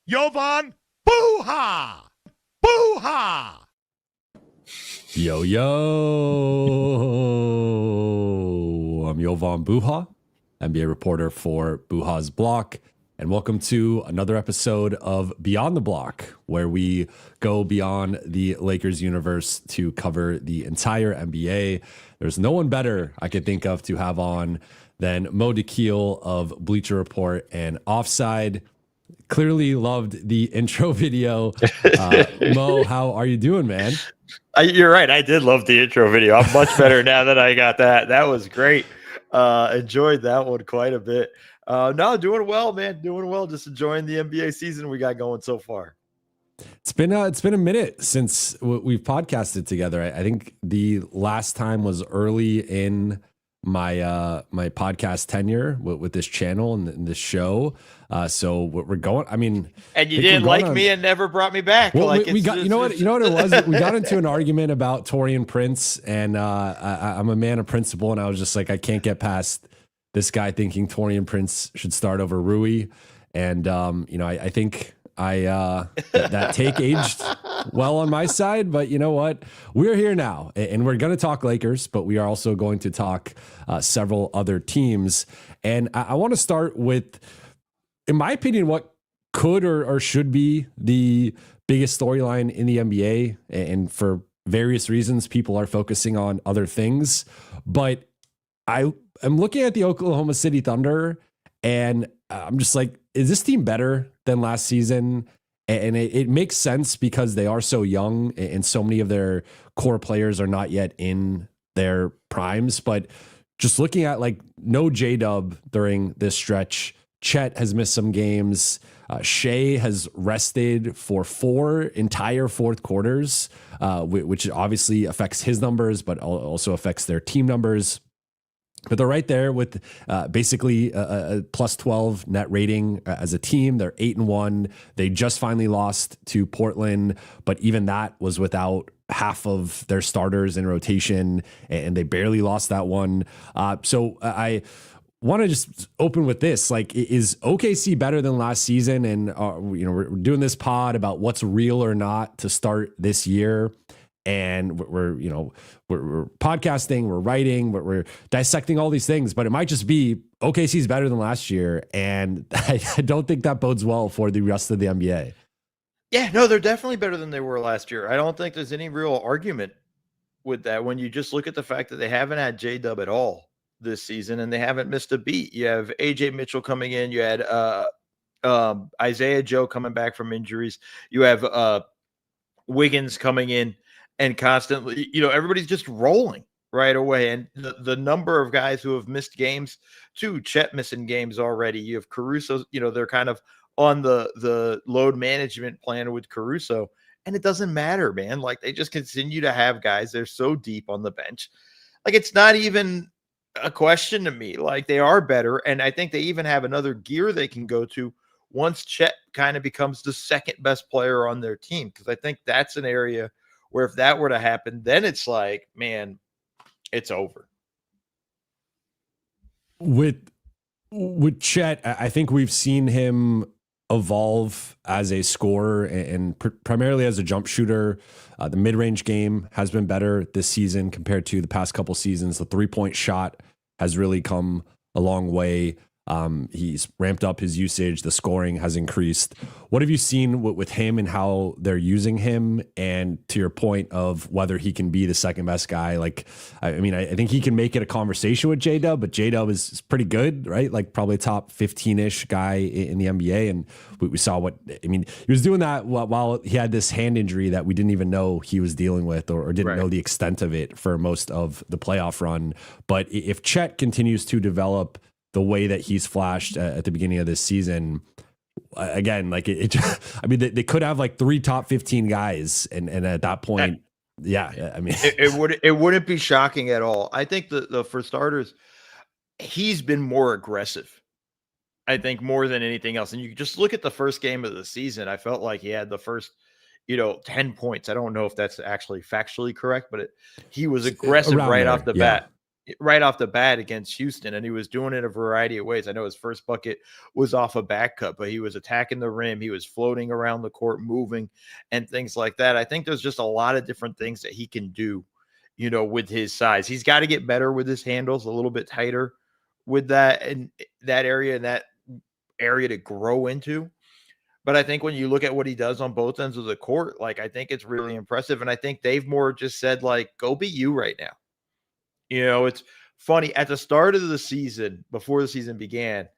Jovan Buha! Buha! Yo, I'm Jovan Buha, NBA reporter for Buha's Block, and welcome to another episode of Beyond the Block, where we go beyond the Lakers universe to cover the entire NBA. There's no one better I could think of to have on than Dakhil of Bleacher Report and Offside. Clearly loved the intro video. Mo, how are you doing, man? You're right. I did love the intro video. I'm much better now that I got that. That was great. Enjoyed that one quite a bit. No, doing well, man. Doing well. Just enjoying the NBA season we got going so far. It's been a minute since we've podcasted together. I think the last time was early in my my podcast tenure with this channel and this show. So we're going. I mean, and you didn't like me and never brought me back. Well, like we got. You know what it was. We got into an argument about Taurean Prince, and I'm a man of principle, and I was just like, I can't get past this guy thinking Taurean Prince should start over Rui, and I think that take aged well on my side, but you know what? We're here now, and we're going to talk Lakers, but we are also going to talk several other teams, and I want to start with, in my opinion, what could or should be the biggest storyline in the NBA. And for various reasons, people are focusing on other things. But I am looking at the Oklahoma City Thunder, and I'm just like, is this team better than last season? And it makes sense because they are so young and so many of their core players are not yet in their primes. But just looking at no J-Dub during this stretch, Chet has missed some games. Shea has rested for 4 entire fourth quarters, which obviously affects his numbers, but also affects their team numbers. But they're right there with basically a plus 12 net rating as a team. They're 8-1. They just finally lost to Portland, but even that was without half of their starters in rotation, and they barely lost that one. So I want to just open with this. Is OKC better than last season? And we're doing this pod about what's real or not to start this year. And we're podcasting, we're writing, we're dissecting all these things, but it might just be OKC is better than last year. And I don't think that bodes well for the rest of the NBA. Yeah, no, they're definitely better than they were last year. I don't think there's any real argument with that when you just look at the fact that they haven't had J-Dub at all this season, and they haven't missed a beat. You have AJ Mitchell coming in. You had Isaiah Joe coming back from injuries. You have Wiggins coming in, and constantly, everybody's just rolling right away. And the number of guys who have missed games too, Chet missing games already. You have Caruso, they're kind of on the load management plan with Caruso, and it doesn't matter, man. They just continue to have guys. They're so deep on the bench. It's not even a question to me. They are better, and I think they even have another gear they can go to once Chet kind of becomes the second best player on their team, because I think that's an area where if that were to happen, then it's man, it's over. With Chet, I think we've seen him evolve as a scorer and primarily as a jump shooter. The mid-range game has been better this season compared to the past couple seasons. The 3-point shot has really come a long way. He's ramped up his usage. The scoring has increased. What have you seen with him and how they're using him? And to your point of whether he can be the second best guy, I think he can make it a conversation with J-Dub, but J-Dub is pretty good, right? Probably a top 15-ish guy in the NBA. And we saw he was doing that while he had this hand injury that we didn't even know he was dealing with or didn't know the extent of it for most of the playoff run. But if Chet continues to develop the way that he's flashed at the beginning of this season, again, they could have 3 top 15 guys, and at that point, it wouldn't be shocking at all. I think the for starters, he's been more aggressive. I think more than anything else, and you just look at the first game of the season. I felt like he had the first 10 points. I don't know if that's actually factually correct, but he was aggressive right off the bat. right off the bat against Houston, and he was doing it a variety of ways. I know his first bucket was off a back cut, but he was attacking the rim. He was floating around the court, moving and things like that. I think there's just a lot of different things that he can do, with his size. He's got to get better with his handles, a little bit tighter with that and that area to grow into. But I think when you look at what he does on both ends of the court, like, I think it's really impressive. And I think they've more just said, like, go be you right now. It's funny. At the start of the season, before the season began,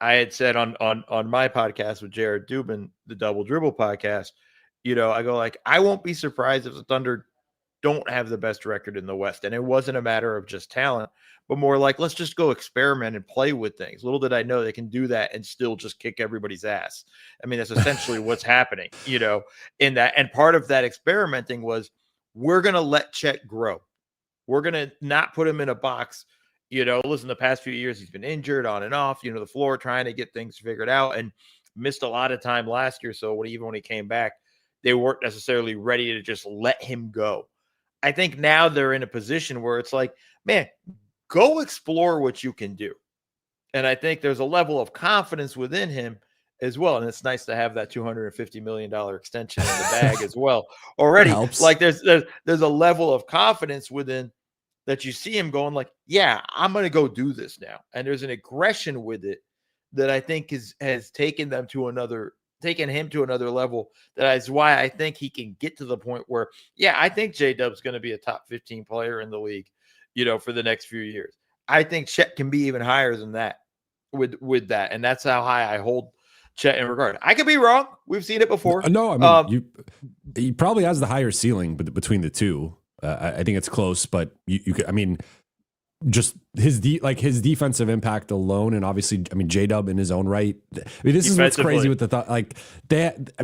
I had said on my podcast with Jared Dubin, the Double Dribble podcast, I go like, I won't be surprised if the Thunder don't have the best record in the West. And it wasn't a matter of just talent, but more like, let's just go experiment and play with things. Little did I know they can do that and still just kick everybody's ass. I mean, that's essentially what's happening, in that. And part of that experimenting was, we're going to let Chet grow. We're going to not put him in a box. Listen, the past few years, he's been injured on and off, the floor, trying to get things figured out, and missed a lot of time last year. So even when he came back, they weren't necessarily ready to just let him go. I think now they're in a position where it's like, man, go explore what you can do. And I think there's a level of confidence within him as well. And it's nice to have that $250 million extension in the bag as well already. Like there's a level of confidence within that you see him going like, yeah, I'm going to go do this now. And there's an aggression with it that I think has taken him to another level. That is why I think he can get to the point where, yeah, I think J-Dub's going to be a top 15 player in the league, for the next few years. I think Chet can be even higher than that with that. And that's how high I hold Chet in regard. I could be wrong. We've seen it before. No, I mean, he probably has the higher ceiling between the two. I think it's close, but you could, I mean, just his defensive impact alone, and obviously, I mean, J-Dub in his own right. I mean, this is what's crazy with the thought. Like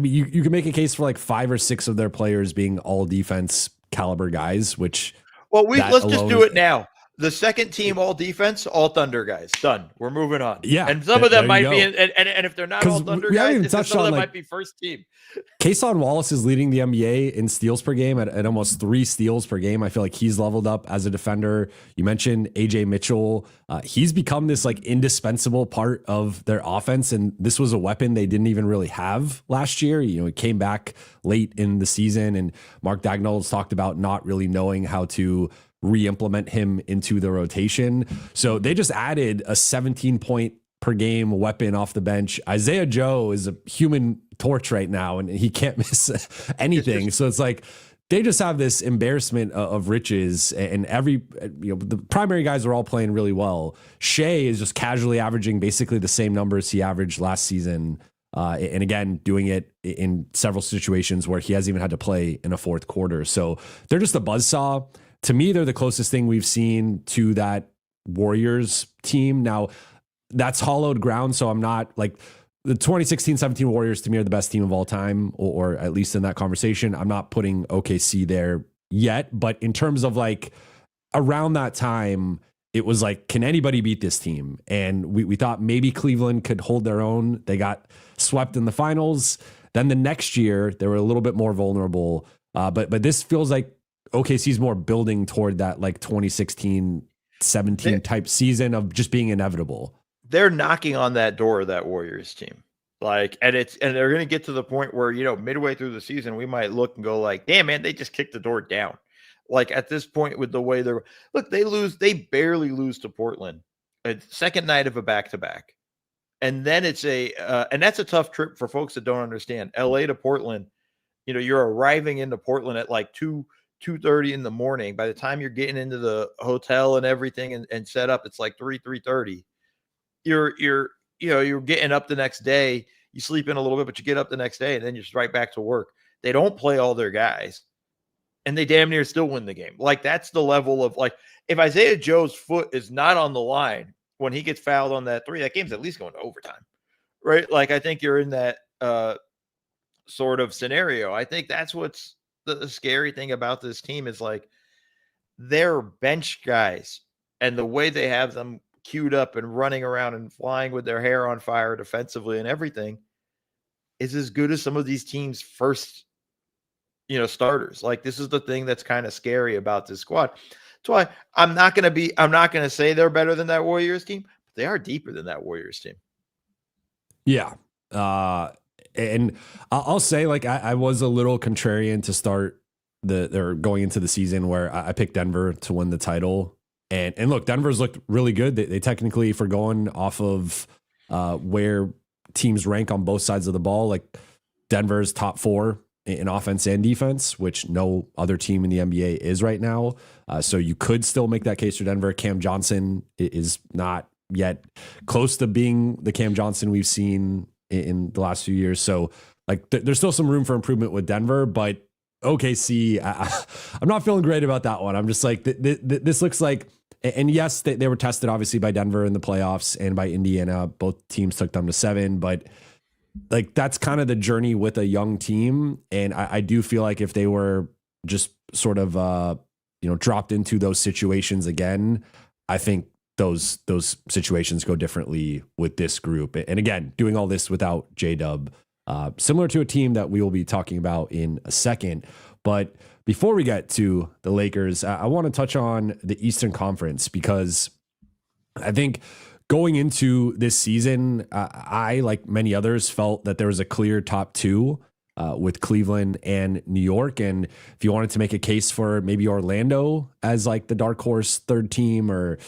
you can make a case for like 5 or 6 of their players being all defense caliber guys. Which, let's just do it now. The second team all defense, all Thunder guys. Done. We're moving on. Yeah, and some of them might be, and if they're not all Thunder guys, some of them might be first team. Kason Wallace is leading the NBA in steals per game at almost 3 steals per game. I feel like he's leveled up as a defender. You mentioned AJ Mitchell. He's become this like indispensable part of their offense, and this was a weapon they didn't even really have last year. He came back late in the season, and Mark Dagnall's talked about not really knowing how to re-implement him into the rotation. So they just added a 17-point per game weapon off the bench. Isaiah Joe is a human torch right now, and he can't miss anything. So it's like they just have this embarrassment of riches, and the primary guys are all playing really well. Shea is just casually averaging basically the same numbers he averaged last season. And again, doing it in several situations where he hasn't even had to play in a fourth quarter. So they're just a buzzsaw. To me, they're the closest thing we've seen to that Warriors team. Now, that's hollowed ground, so I'm not like the 2016-17 Warriors to me are the best team of all time, or at least in that conversation. I'm not putting OKC there yet, but in terms of like around that time, it was like, can anybody beat this team? And we thought maybe Cleveland could hold their own. They got swept in the finals. Then the next year, they were a little bit more vulnerable. But this feels like OKC's more building toward that like 2016-17 type season of just being inevitable. They're knocking on that door of that Warriors team. Like, and they're going to get to the point where, midway through the season, we might look and go like, damn, man, they just kicked the door down. Like at this point with the way they barely lose to Portland. A second night of a back-to-back. And then it's and that's a tough trip for folks that don't understand. LA to Portland, you're arriving into Portland at like 2:30 in the morning. By the time you're getting into the hotel and everything and set up, it's like 3:30. You're getting up the next day. You sleep in a little bit, but you get up the next day and then you're just right back to work. They don't play all their guys, and they damn near still win the game. Like that's the level of like, if Isaiah Joe's foot is not on the line when he gets fouled on that 3, that game's at least going to overtime, right? Like I think you're in that sort of scenario. I think that's what's the scary thing about this team is like their bench guys and the way they have them queued up and running around and flying with their hair on fire defensively and everything is as good as some of these teams' first, starters. Like this is the thing that's kind of scary about this squad. That's why I'm not gonna say they're better than that Warriors team, but they are deeper than that Warriors team. Yeah. And I'll say, like, I was a little contrarian to start they're going into the season where I picked Denver to win the title. And look, Denver's looked really good. They technically, for going off of where teams rank on both sides of the ball, like Denver's top 4 in offense and defense, which no other team in the NBA is right now. So you could still make that case for Denver. Cam Johnson is not yet close to being the Cam Johnson we've seen in the last few years. So like there's still some room for improvement with Denver, but OKC, I'm not feeling great about that one. I'm just like, this looks like, and yes, they were tested obviously by Denver in the playoffs and by Indiana. Both teams took them to 7, but like that's kind of the journey with a young team. And I do feel like if they were just sort of, dropped into those situations again, I think those situations go differently with this group. And again, doing all this without J-Dub, similar to a team that we will be talking about in a second. But before we get to the Lakers, I want to touch on the Eastern Conference, because I think going into this season, I, like many others, felt that there was a clear top 2 with Cleveland and New York. And if you wanted to make a case for maybe Orlando as like the dark horse 3rd team, or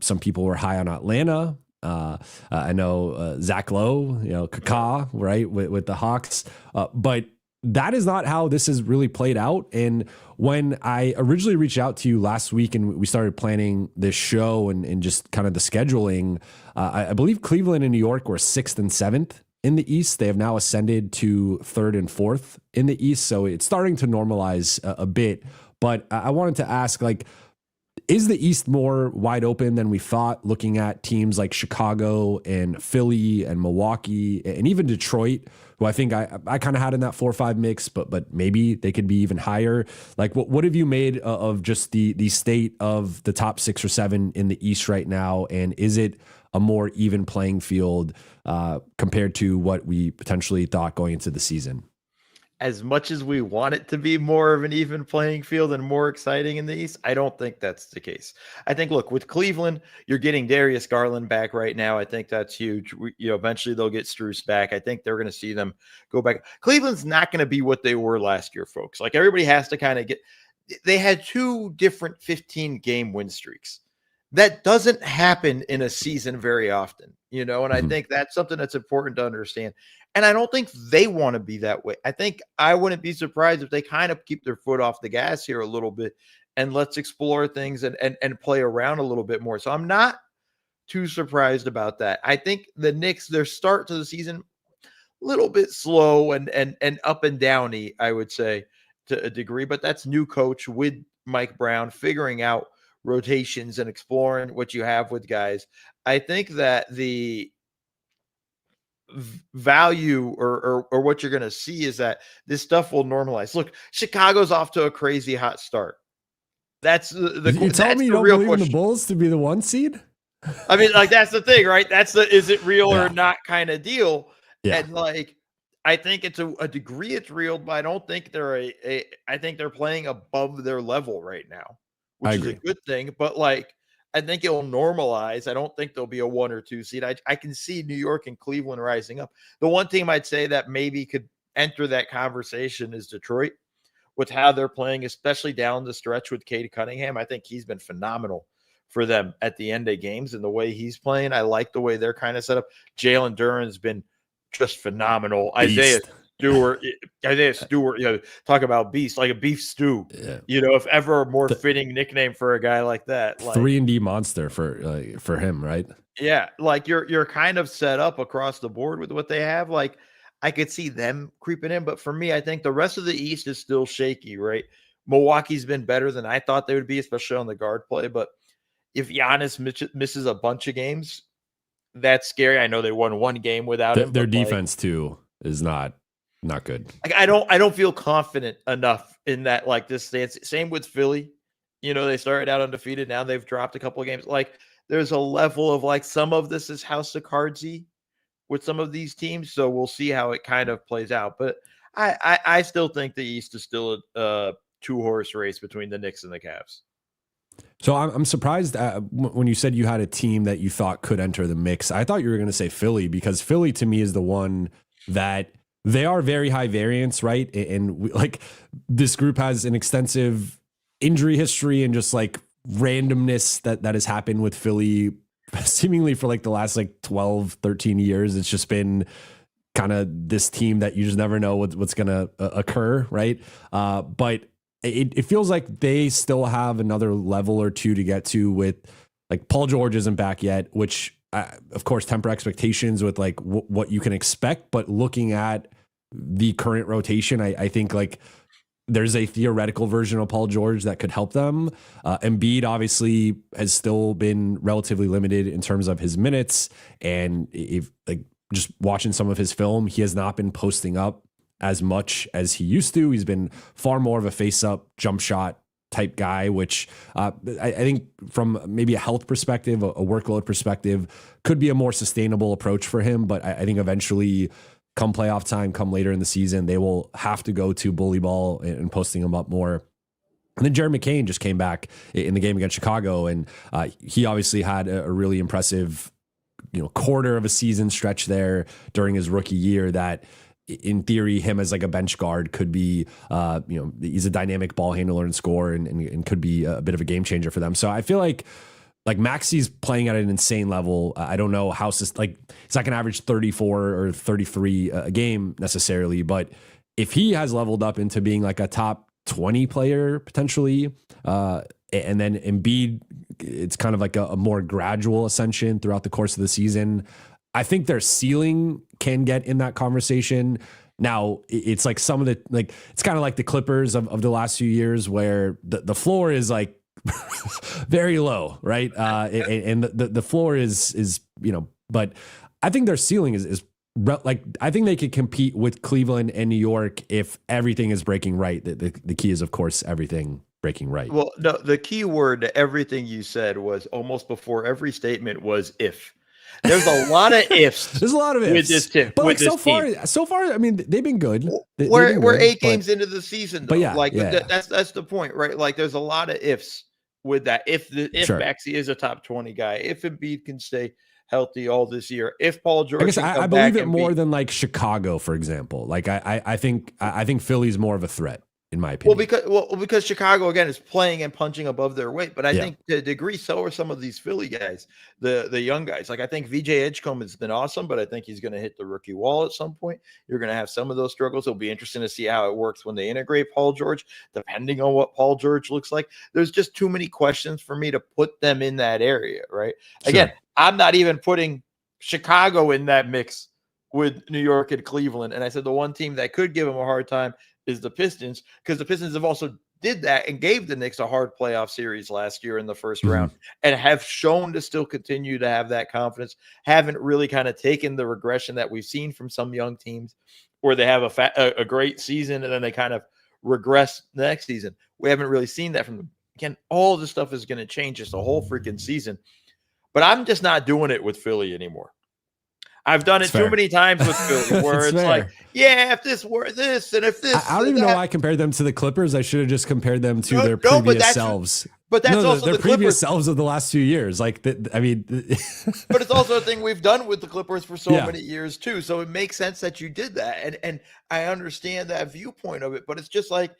some people were high on Atlanta. I know Zach Lowe, Kaká, right, with the Hawks. But that is not how this has really played out. And when I originally reached out to you last week and we started planning this show and just kind of the scheduling, I believe Cleveland and New York were 6th and 7th in the East. They have now ascended to 3rd and 4th in the East. So it's starting to normalize a bit. But I wanted to ask, like, is the East more wide open than we thought, looking at teams like Chicago and Philly and Milwaukee and even Detroit, who I think I kind of had in that 4 or 5 mix, but maybe they could be even higher? Like, what have you made of just the state of the top 6 or 7 in the East right now? And is it a more even playing field compared to what we potentially thought going into the season? As much as we want it to be more of an even playing field and more exciting in the East, I don't think that's the case. I think, look, with Cleveland, you're getting Darius Garland back right now. I think that's huge. Eventually they'll get Strus back. I think they're going to see them go back. Cleveland's not going to be what they were last year, folks. Like, everybody has to kind of they had 2 different 15-game win streaks. That doesn't happen in a season very often, and I think that's something that's important to understand. And I don't think they want to be that way. I wouldn't be surprised if they kind of keep their foot off the gas here a little bit and let's explore things and play around a little bit more. So I'm not too surprised about that. I think the Knicks, their start to the season, a little bit slow and up and downy, I would say, to a degree, but that's new coach with Mike Brown figuring out rotations and exploring what you have with guys. I think that the value or what you're going to see is that this stuff will normalize. Look, Chicago's off to a crazy hot start. That's the you tell me you don't believe in the Bulls to be the 1 seed? I mean, like, that's the thing, right? That's the is it real or not kind of deal. Yeah. And like, I think it's a degree it's real, but I don't think they're I think they're playing above their level right now, which is a good thing. But like, I think it'll normalize. I don't think there'll be a 1 or 2 seed. I can see New York and Cleveland rising up. The one team I'd say that maybe could enter that conversation is Detroit, with how they're playing, especially down the stretch with Cade Cunningham. I think he's been phenomenal for them at the end of games, and the way he's playing. I like the way they're kind of set up. Jalen Duren's been just phenomenal. Beast. Isaiah Stewart, talk about beast, like a beef stew. Yeah. If ever a more fitting nickname for a guy like that. Like, 3-and-D monster for him, right? Yeah, like you're kind of set up across the board with what they have. Like, I could see them creeping in, but for me, I think the rest of the East is still shaky, right? Milwaukee's been better than I thought they would be, especially on the guard play. But if Giannis misses a bunch of games, that's scary. I know they won 1 game without him. Their defense too is not good. Like, I don't feel confident enough in that, like, this stance. Same with Philly. They started out undefeated. Now they've dropped a couple of games. Like, there's a level of, like, some of this is House of Cardsy with some of these teams. So we'll see how it kind of plays out. But I still think the East is still a 2-horse race between the Knicks and the Cavs. So I'm surprised when you said you had a team that you thought could enter the mix. I thought you were going to say Philly, because Philly to me is the one that they are very high variance, right? And like this group has an extensive injury history and just like randomness that has happened with Philly seemingly for like the last like 12, 13 years. It's just been kind of this team that you just never know what's going to occur, right? But it feels like they still have another level or two to get to with like Paul George isn't back yet, which of course temper expectations with like what you can expect. But looking at the current rotation, I think like there's a theoretical version of Paul George that could help them. Embiid obviously has still been relatively limited in terms of his minutes. And if like just watching some of his film, he has not been posting up as much as he used to. He's been far more of a face-up jump shot type guy, which I think from maybe a health perspective, a workload perspective, could be a more sustainable approach for him. But I think eventually come playoff time, come later in the season, they will have to go to bully ball and posting him up more. And then Jared McCain just came back in the game against Chicago, and he obviously had a really impressive, quarter of a season stretch there during his rookie year that in theory, him as like a bench guard could be, he's a dynamic ball handler and scorer and could be a bit of a game changer for them. So I feel like Maxi's playing at an insane level. I don't know how, he's not going to average 34 or 33 a game necessarily, but if he has leveled up into being like a top 20 player potentially, and then Embiid, it's kind of like a more gradual ascension throughout the course of the season. I think their ceiling can get in that conversation. Now it's like some of the, like, it's kind of like the Clippers of the last few years where the floor is like very low, right? And the floor is, but I think their ceiling is like, I think they could compete with Cleveland and New York if everything is breaking right. The key is, of course, everything breaking right. Well, no, the key word to everything you said was almost before every statement was if. There's a lot of ifs. There's a lot of ifs with this team. But like so far, I mean, they've been good. We're 8 games into the season, though. But that's the point, right? Like, there's a lot of ifs with that. If sure. Maxey is a top 20 guy, if Embiid can stay healthy all this year, if Paul George, I guess I believe it more than like Chicago, for example. Like I think Philly's more of a threat, in my opinion. Because Chicago again is playing and punching above their weight, but I think to a degree so are some of these Philly guys, the young guys. Like I think VJ Edgecombe has been awesome, but I think he's going to hit the rookie wall at some point. You're going to have some of those struggles. It'll be interesting to see how it works when they integrate Paul George, depending on what Paul George looks like. There's just too many questions for me to put them in that area, right? Sure. Again, I'm not even putting Chicago in that mix with New York and Cleveland. And I said the one team that could give them a hard time is the Pistons, because the Pistons have also did that and gave the Knicks a hard playoff series last year in the first round and have shown to still continue to have that confidence. Haven't really kind of taken the regression that we've seen from some young teams where they have a great season and then they kind of regress next season. We haven't really seen that from them. Again, all this stuff is going to change just the whole freaking season. But I'm just not doing it with Philly anymore. I've done it too many times with Philly where it's like, yeah, if this were this and if this. I don't even know why I compared them to the Clippers. I should have just compared them to their previous selves. But that's also their the previous Clippers. Selves of the last few years. Like, I mean. But it's also a thing we've done with the Clippers for so many years too. So it makes sense that you did that. And I understand that viewpoint of it, but it's just like,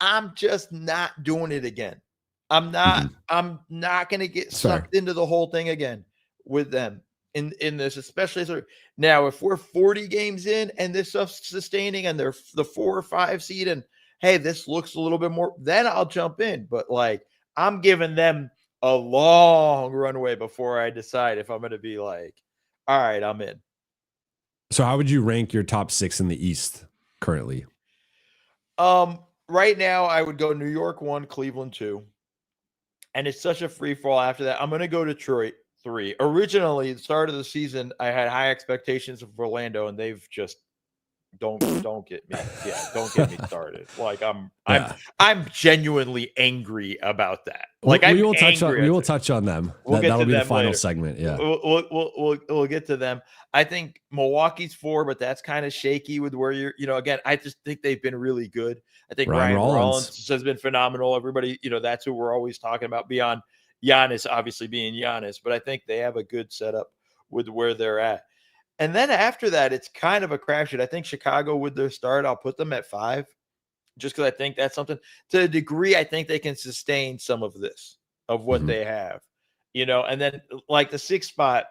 I'm just not doing it again. I'm not going to get sucked into the whole thing again with them in this, especially now, if we're 40 games in and this stuff's sustaining and they're the 4 or 5 seed and hey, this looks a little bit more, then I'll jump in. But like, I'm giving them a long runway before I decide if I'm going to be like, all right, I'm in. So how would you rank your top 6 in the East currently? Right now I would go New York 1, Cleveland 2. And it's such a free fall after that. I'm going to go Detroit 3. Originally, the start of the season, I had high expectations of Orlando, and they've just Don't get me. Yeah, don't get me started. Like Yeah. I'm genuinely angry about that. Like Like we I'm will touch on angry. we will touch on them. We'll get That'll to be the them final later. segment. Yeah. We'll get to them. I think Milwaukee's 4, but that's kind of shaky with where you're, again, I just think they've been really good. I think Ryan Rollins has been phenomenal. Everybody, that's who we're always talking about beyond Giannis, obviously being Giannis, but I think they have a good setup with where they're at. And then after that, it's kind of a crapshoot. I think Chicago with their start, I'll put them at 5 just because I think that's something to a degree. I think they can sustain some of this, of what they have, and then like the 6th spot,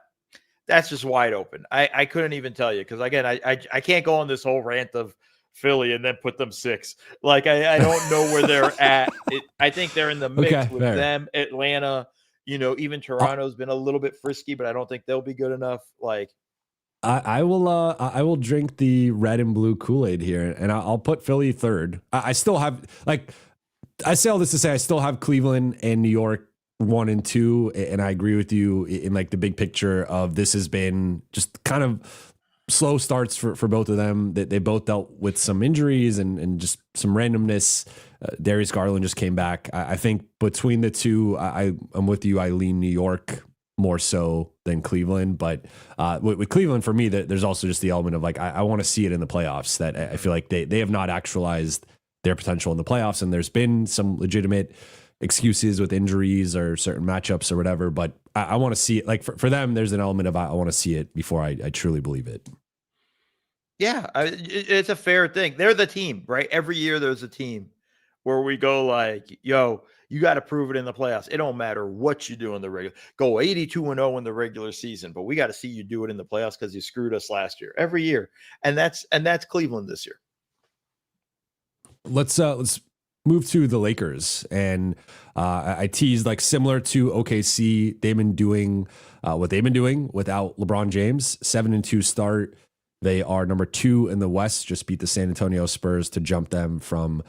that's just wide open. I couldn't even tell you because again, I can't go on this whole rant of Philly and then put them 6. Like I don't know where they're at. I think they're in the mix with them, Atlanta. Even Toronto's been a little bit frisky, but I don't think they'll be good enough. Like I will drink the red and blue Kool-Aid here, and I'll put Philly 3rd. I still have I say all this to say I still have Cleveland and New York 1 and 2, and I agree with you in like the big picture of this has been just kind of slow starts for both of them. They both dealt with some injuries and just some randomness. Darius Garland just came back. I think between the two, I'm with you. I lean New York more so than Cleveland, but with Cleveland for me, there's also just the element of like I want to see it in the playoffs. That I feel like they have not actualized their potential in the playoffs, and there's been some legitimate excuses with injuries or certain matchups or whatever. But I want to see it. Like for them, there's an element of I want to see it before I truly believe it. Yeah, it's a fair thing. They're the team, right? Every year there's a team where we go like, yo, you got to prove it in the playoffs. It don't matter what you do in the regular. Go 82-0 in the regular season, but we got to see you do it in the playoffs because you screwed us last year. Every year, and that's Cleveland this year. Let's move to the Lakers, and I teased like similar to OKC. They've been doing what they've been doing without LeBron James. 7-2 start. They are number 2 in the West. Just beat the San Antonio Spurs to jump them from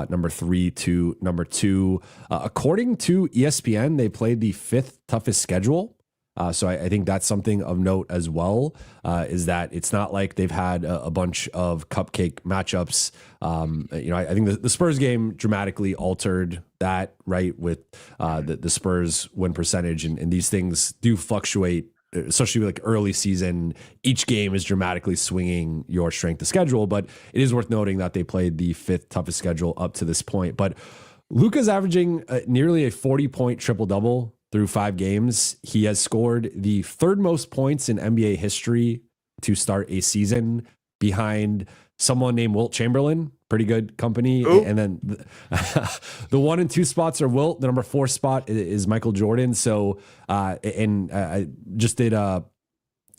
number 3 to number 2. According to ESPN, they played the 5th toughest schedule. So I think that's something of note as well, is that it's not like they've had a bunch of cupcake matchups. I think the Spurs game dramatically altered that, right, with the Spurs win percentage. And these things do fluctuate, especially like early season. Each game is dramatically swinging your strength of schedule, but it is worth noting that they played the 5th toughest schedule up to this point. But Luka's averaging nearly a 40-point triple-double through 5 games. He has scored the 3rd most points in NBA history to start a season, behind someone named Wilt Chamberlain, pretty good company. Ooh. And then the 1 and 2 spots are Wilt. The number 4 spot is Michael Jordan. So, I just did a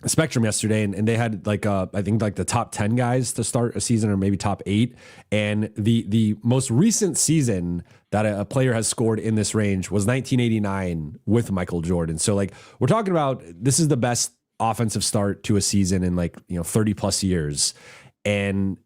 Spectrum yesterday, and they had like I think like the top 10 guys to start a season, or maybe top 8. And the most recent season that a player has scored in this range was 1989 with Michael Jordan. So like we're talking about, this is the best offensive start to a season in 30 plus years. And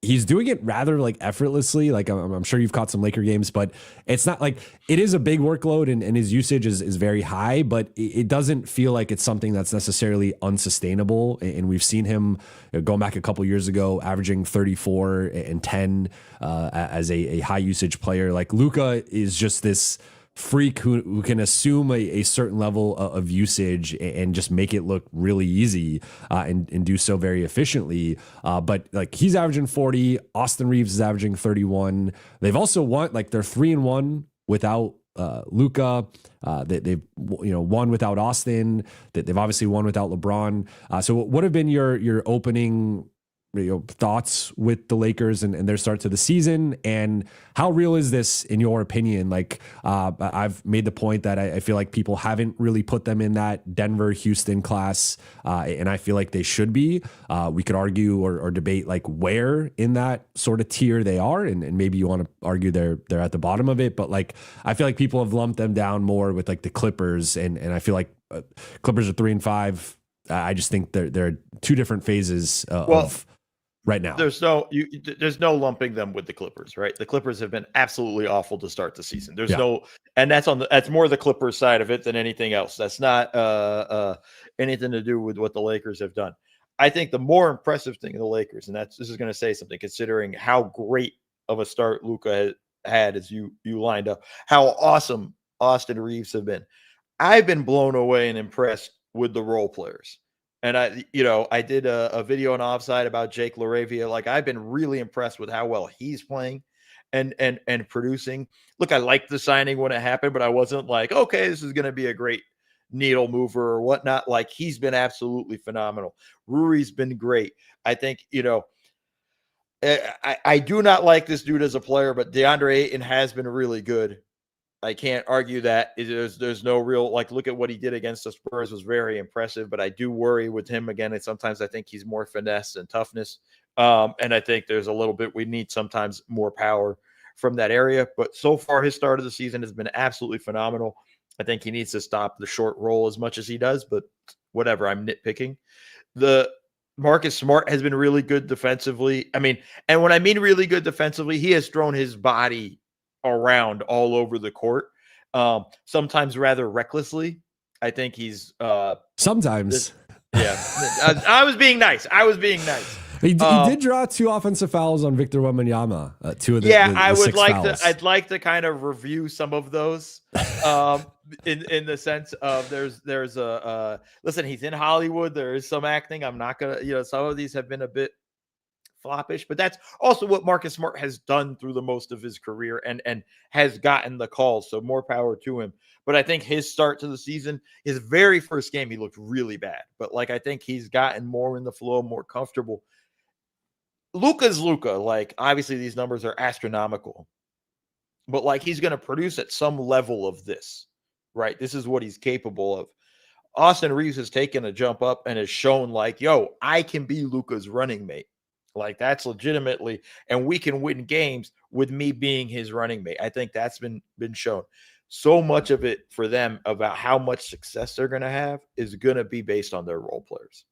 he's doing it rather like effortlessly. Like I'm sure you've caught some Laker games, but it's not like, it is a big workload, and his usage is very high, but it doesn't feel like it's something that's necessarily unsustainable. And we've seen him going back a couple years ago, averaging 34 and 10 as a high usage player. Like Luka is just this freak who can assume a certain level of usage and just make it look really easy and do so very efficiently. But like he's averaging 40. Austin Reeves is averaging 31. They've also won, like they're 3-1 without Luka. They've won without Austin. They've obviously won without LeBron. So what have been your opening thoughts with the Lakers and their start to the season, and how real is this in your opinion? Like I've made the point that I feel like people haven't really put them in that Denver, Houston class, and I feel like they should be. We could argue or debate like where in that sort of tier they are, and maybe you want to argue they're at the bottom of it, but like I feel like people have lumped them down more with like the Clippers, and I feel like Clippers are 3-5. I just think they're 2 different phases of right now. There's no lumping them with the Clippers, right? The Clippers have been absolutely awful to start the season. There's and that's more the Clippers side of it than anything else. That's not anything to do with what the Lakers have done. I think the more impressive thing of the Lakers, and this is going to say something considering how great of a start Luka had as you lined up, how awesome Austin Reeves have been. I've been blown away and impressed with the role players. And I did a video on Offside about Jake LaRavia. Like, I've been really impressed with how well he's playing and producing. Look, I liked the signing when it happened, but I wasn't like, okay, this is going to be a great needle mover or whatnot. Like, he's been absolutely phenomenal. Ruri's been great. I think, I do not like this dude as a player, but DeAndre Ayton has been really good. I can't argue that. There's no real, like, look at what he did against the Spurs was very impressive, but I do worry with him again. And sometimes I think he's more finesse and toughness. And I think there's a little bit, we need sometimes more power from that area. But so far, his start of the season has been absolutely phenomenal. I think he needs to stop the short roll as much as he does, but whatever, I'm nitpicking. The Marcus Smart has been really good defensively. I mean, and when I mean really good defensively, he has thrown his body around all over the court, sometimes rather recklessly. I think he's sometimes. I was being nice. He did draw 2 offensive fouls on Victor Wembanyama. 2 of the I would 6 like fouls. I'd like to kind of review some of those, in the sense of there's a listen. He's in Hollywood. There is some acting. I'm not gonna, some of these have been a bit floppish, but that's also what Marcus Smart has done through the most of his career and has gotten the calls. So more power to him. But I think his start to the season, his very first game, he looked really bad. But like, I think he's gotten more in the flow, more comfortable. Luka's Luka. Like, obviously these numbers are astronomical, but like, he's going to produce at some level of this, right? This is what he's capable of. Austin Reeves has taken a jump up and has shown like, yo, I can be Luka's running mate. Like, that's legitimately, and we can win games with me being his running mate. I think that's been shown. So much of it for them about how much success they're going to have is going to be based on their role players.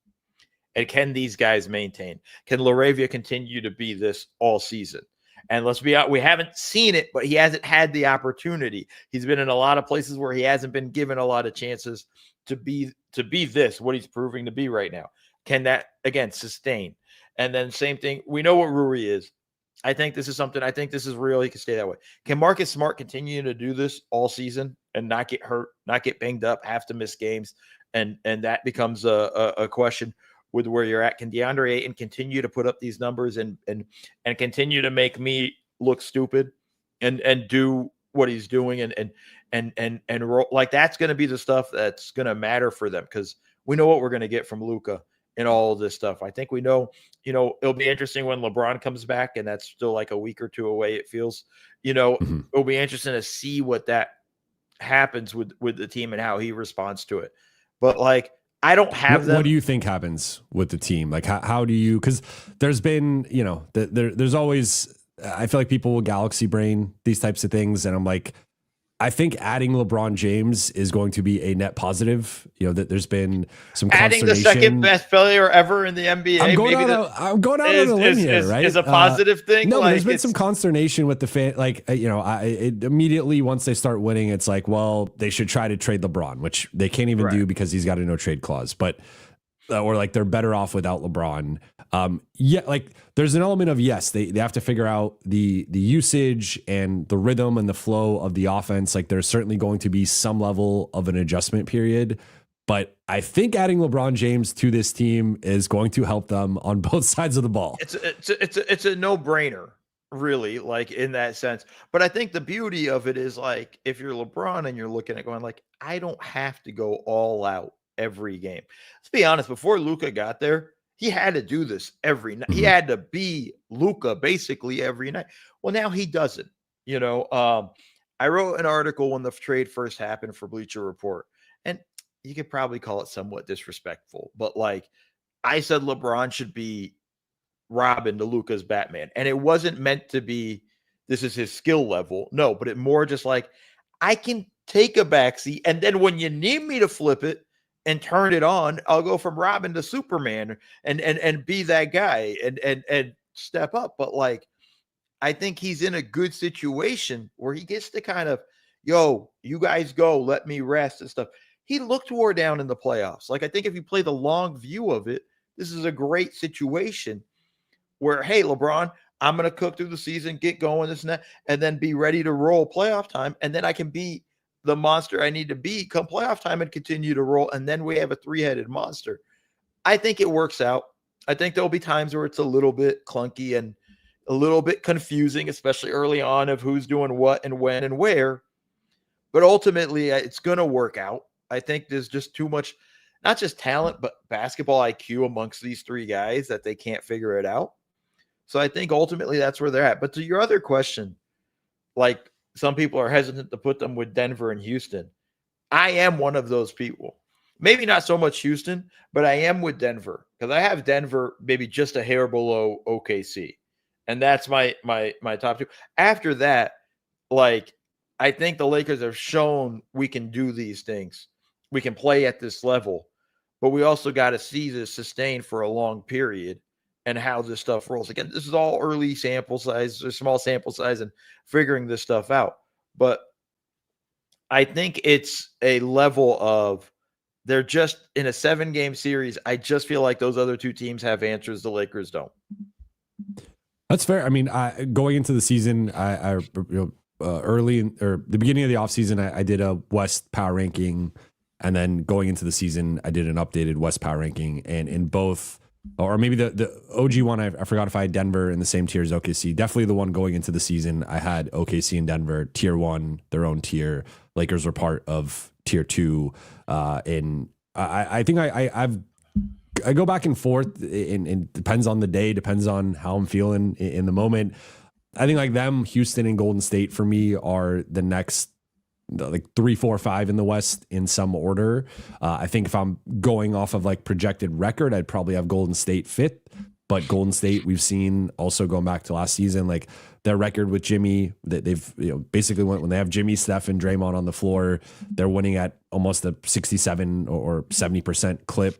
And can these guys maintain? Can LaRavia continue to be this all season? And let's be honest, we haven't seen it, but he hasn't had the opportunity. He's been in a lot of places where he hasn't been given a lot of chances to be this, what he's proving to be right now. Can that, again, sustain? And then same thing, we know what Ruri is. I think this is something, I think this is real. He can stay that way. Can Marcus Smart continue to do this all season and not get hurt, not get banged up, have to miss games? And that becomes a question with where you're at. Can DeAndre Ayton continue to put up these numbers and continue to make me look stupid and do what he's doing and roll? Like, that's going to be the stuff that's going to matter for them, because we know what we're going to get from Luka and all of this stuff. I think we know, it'll be interesting when LeBron comes back, and that's still like a week or two away, it feels. It'll be interesting to see what that happens with the team and how he responds to it. But like, I don't have them. What do you think happens with the team? Like, how do you, because there's been, there's always, I feel like people will galaxy brain these types of things. And I'm like, I think adding LeBron James is going to be a net positive. That there's been some adding the second best player ever in the NBA. I'm going out on a limb here, right? Is a positive thing. No, like, there's been some consternation with the fan. Like, immediately once they start winning, it's like, well, they should try to trade LeBron, which they can't even do because he's got a no trade clause. But or like, they're better off without LeBron. Like, there's an element of, yes, they have to figure out the usage and the rhythm and the flow of the offense. Like, there's certainly going to be some level of an adjustment period, but I think adding LeBron James to this team is going to help them on both sides of the ball. It's a no-brainer, really, like, in that sense. But I think the beauty of it is, like, if you're LeBron and you're looking at going like, I don't have to go all out every game. Let's be honest, before Luka got there, he had to do this every night. He had to be Luka basically every night. Well, now he doesn't. I wrote an article when the trade first happened for Bleacher Report, and you could probably call it somewhat disrespectful, but like, I said LeBron should be Robin to Luka's Batman, and it wasn't meant to be this is his skill level. No, but it more just like, I can take a backseat, and then when you need me to flip it and turn it on, I'll go from Robin to Superman and be that guy and step up. But like, I think he's in a good situation where he gets to kind of, yo, you guys go, let me rest and stuff. He looked wore down in the playoffs. Like, I think if you play the long view of it, this is a great situation where, hey, LeBron, I'm going to cook through the season, get going, this and that, and then be ready to roll playoff time. And then I can be the monster I need to be come playoff time and continue to roll. And then we have a 3-headed monster. I think it works out. I think there'll be times where it's a little bit clunky and a little bit confusing, especially early on, of who's doing what and when and where. But ultimately, it's going to work out. I think there's just too much, not just talent, but basketball IQ amongst these three guys that they can't figure it out. So I think ultimately that's where they're at. But to your other question, like some people are hesitant to put them with Denver and Houston. I am one of those people. Maybe not so much Houston, but I am with Denver because I have Denver maybe just a hair below OKC. And that's my top two. After that, like, I think the Lakers have shown we can do these things. We can play at this level, but we also got to see this sustained for a long period and how this stuff rolls. Again, this is all early sample size, or small sample size, and figuring this stuff out. But I think it's a level of they're just in a 7-game series. I just feel like those other two teams have answers the Lakers don't. That's fair. I mean, going into the season, early or the beginning of the offseason, I did a West power ranking, and then going into the season, I did an updated West power ranking, and in both, or maybe the OG one, I forgot if I had Denver in the same tier as OKC. Definitely the one going into the season, I had OKC and Denver tier 1, their own tier. Lakers were part of tier 2. And I think I go back and forth, and depends on the day, depends on how I'm feeling in the moment. I think like them, Houston and Golden State for me are the next like 3, 4, 5 in the West in some order. I think if I'm going off of like projected record, I'd probably have Golden State 5th, but Golden State we've seen also going back to last season, like their record with Jimmy, that they've basically when they have Jimmy, Steph, and Draymond on the floor, they're winning at almost a 67 or 70% clip.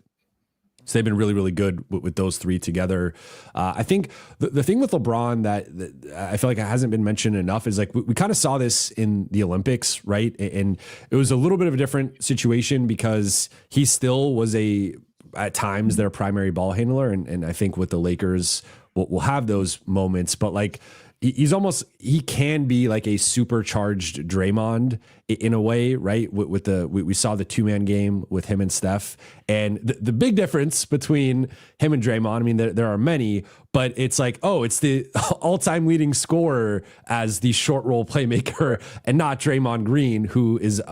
So they've been really, really good with those three together. I think the thing with LeBron that I feel like it hasn't been mentioned enough is like we kind of saw this in the Olympics, right? And it was a little bit of a different situation because he still was at times their primary ball handler. And I think with the Lakers, we'll have those moments, but like, he can be like a supercharged Draymond in a way, right? We saw the 2-man game with him and Steph, and the big difference between him and Draymond, I mean, there are many, but it's like, oh, it's the all-time leading scorer as the short roll playmaker and not Draymond Green, who is,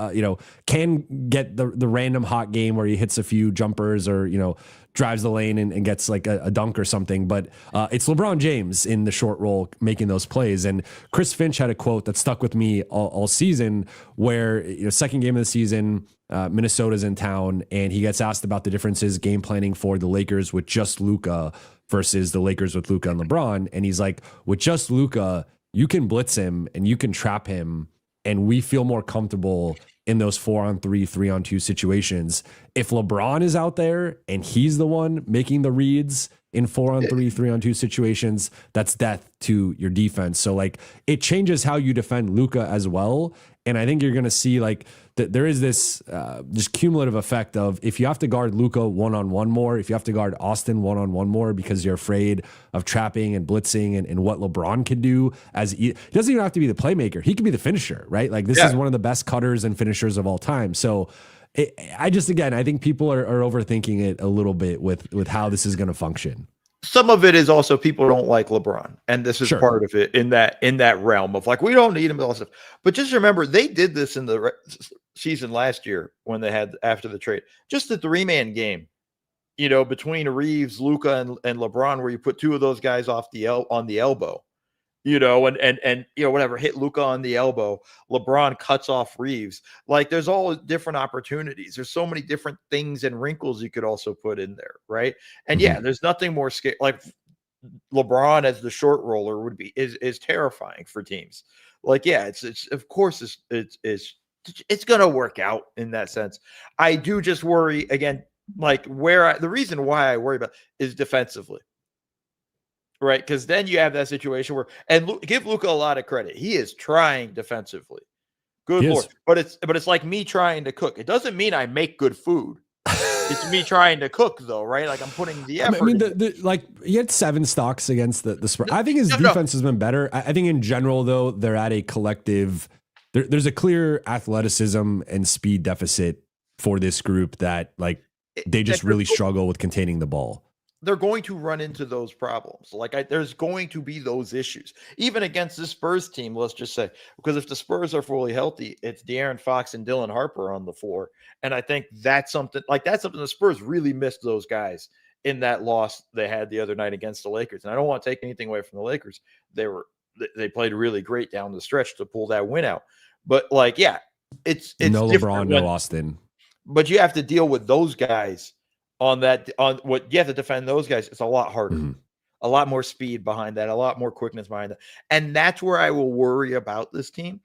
can get the random hot game where he hits a few jumpers or, drives the lane and gets like a dunk or something. But it's LeBron James in the short roll making those plays. And Chris Finch had a quote that stuck with me all season where, second game of the season, Minnesota's in town, and he gets asked about the differences game planning for the Lakers with just Luka versus the Lakers with Luka and LeBron. And he's like, with just Luka, you can blitz him and you can trap him, and we feel more comfortable in those 4-on-3, 3-on-2 situations. If LeBron is out there and he's the one making the reads in 4-on-3, 3-on-2 situations, that's death to your defense. So like it changes how you defend Luka as well. And I think you're going to see like that there is this just cumulative effect of if you have to guard Luka one-on-one more, if you have to guard Austin one-on-one more because you're afraid of trapping and blitzing and what LeBron can do he doesn't even have to be the playmaker. He can be the finisher, right? Like this is one of the best cutters and finishers of all time. So I think people are overthinking it a little bit with how this is going to function. Some of it is also people don't like LeBron, and this is part of it in that realm of like, we don't need him, all stuff. But just remember, they did this in the season last year when they had after the trade, just the 3-man game, between Reeves, Luka, and LeBron, where you put two of those guys on the elbow, and whatever, hit Luka on the elbow, LeBron cuts off Reeves. Like there's all different opportunities. There's so many different things and wrinkles you could also put in there, right? And there's nothing more scary. Like LeBron as the short roller is terrifying for teams. Like, it's of course it's gonna work out in that sense. I do just worry again, like the reason why I worry about is defensively. Right, because then you have that situation where, and give Luka a lot of credit. He is trying defensively. Good Lord. But it's like me trying to cook. It doesn't mean I make good food. It's me trying to cook, though, right? Like I'm putting the effort. I mean, like he had 7 stocks against the Spurs. I think his defense has been better. I think in general, though, they're at a collective. There's a clear athleticism and speed deficit for this group that like they just really struggle with containing the ball. They're going to run into those problems. Like there's going to be those issues, even against the Spurs team. Let's just say, because if the Spurs are fully healthy, it's De'Aaron Fox and Dylan Harper on the floor, and I think that's something the Spurs really missed those guys in that loss they had the other night against the Lakers. And I don't want to take anything away from the Lakers. They played really great down the stretch to pull that win out. But like, yeah, it's no LeBron, no Austin. But you have to deal with those guys. On what you have to defend those guys, it's a lot harder, a lot more speed behind that, a lot more quickness behind that. And that's where I will worry about this team.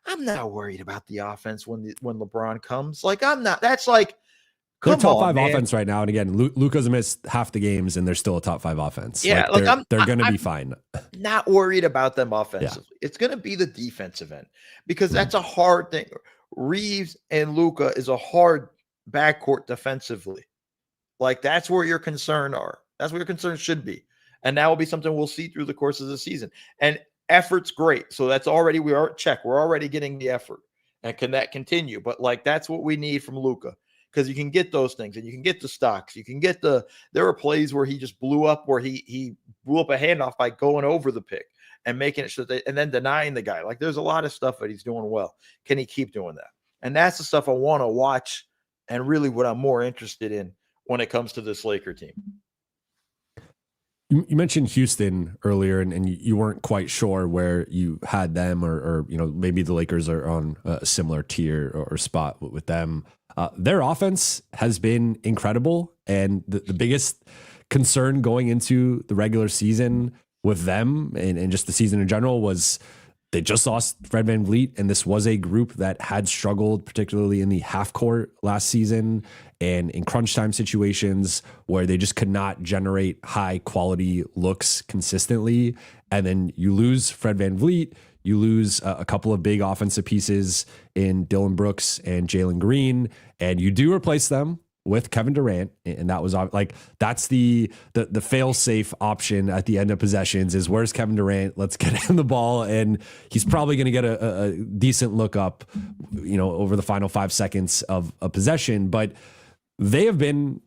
I'm not worried about the offense when LeBron comes. Like I'm not, that's like, they're top 5 offense right now. And again, Luka's missed half the games and they're still a top 5 offense. Yeah. They're going to be fine. Not worried about them offensively. Yeah. It's going to be the defensive end because that's a hard thing. Reeves and Luka is a hard backcourt defensively. Like that's where your concerns are. That's where your concerns should be. And that will be something we'll see through the course of the season. And effort's great. So that's already, we are check. We're already getting the effort. And can that continue? But like, that's what we need from Luka, because you can get those things and you can get the stocks. You can get there were plays where he just blew up, where he blew up a handoff by going over the pick and making it so that, and then denying the guy. Like there's a lot of stuff that he's doing well. Can he keep doing that? And that's the stuff I want to watch. And really what I'm more interested in when it comes to this Laker team. You mentioned Houston earlier, and you weren't quite sure where you had them, or maybe the Lakers are on a similar tier or spot with them. Their offense has been incredible, and the biggest concern going into the regular season with them and just the season in general was they just lost Fred VanVleet, and this was a group that had struggled, particularly in the half court last season and in crunch time situations where they just could not generate high quality looks consistently. And then you lose Fred VanVleet, you lose a couple of big offensive pieces in Dylan Brooks and Jalen Green, and you do replace them with Kevin Durant, and that was like that's the fail-safe option at the end of possessions is where's Kevin Durant? Let's get him the ball, and he's probably going to get a decent look up, over the final 5 seconds of a possession. But they have been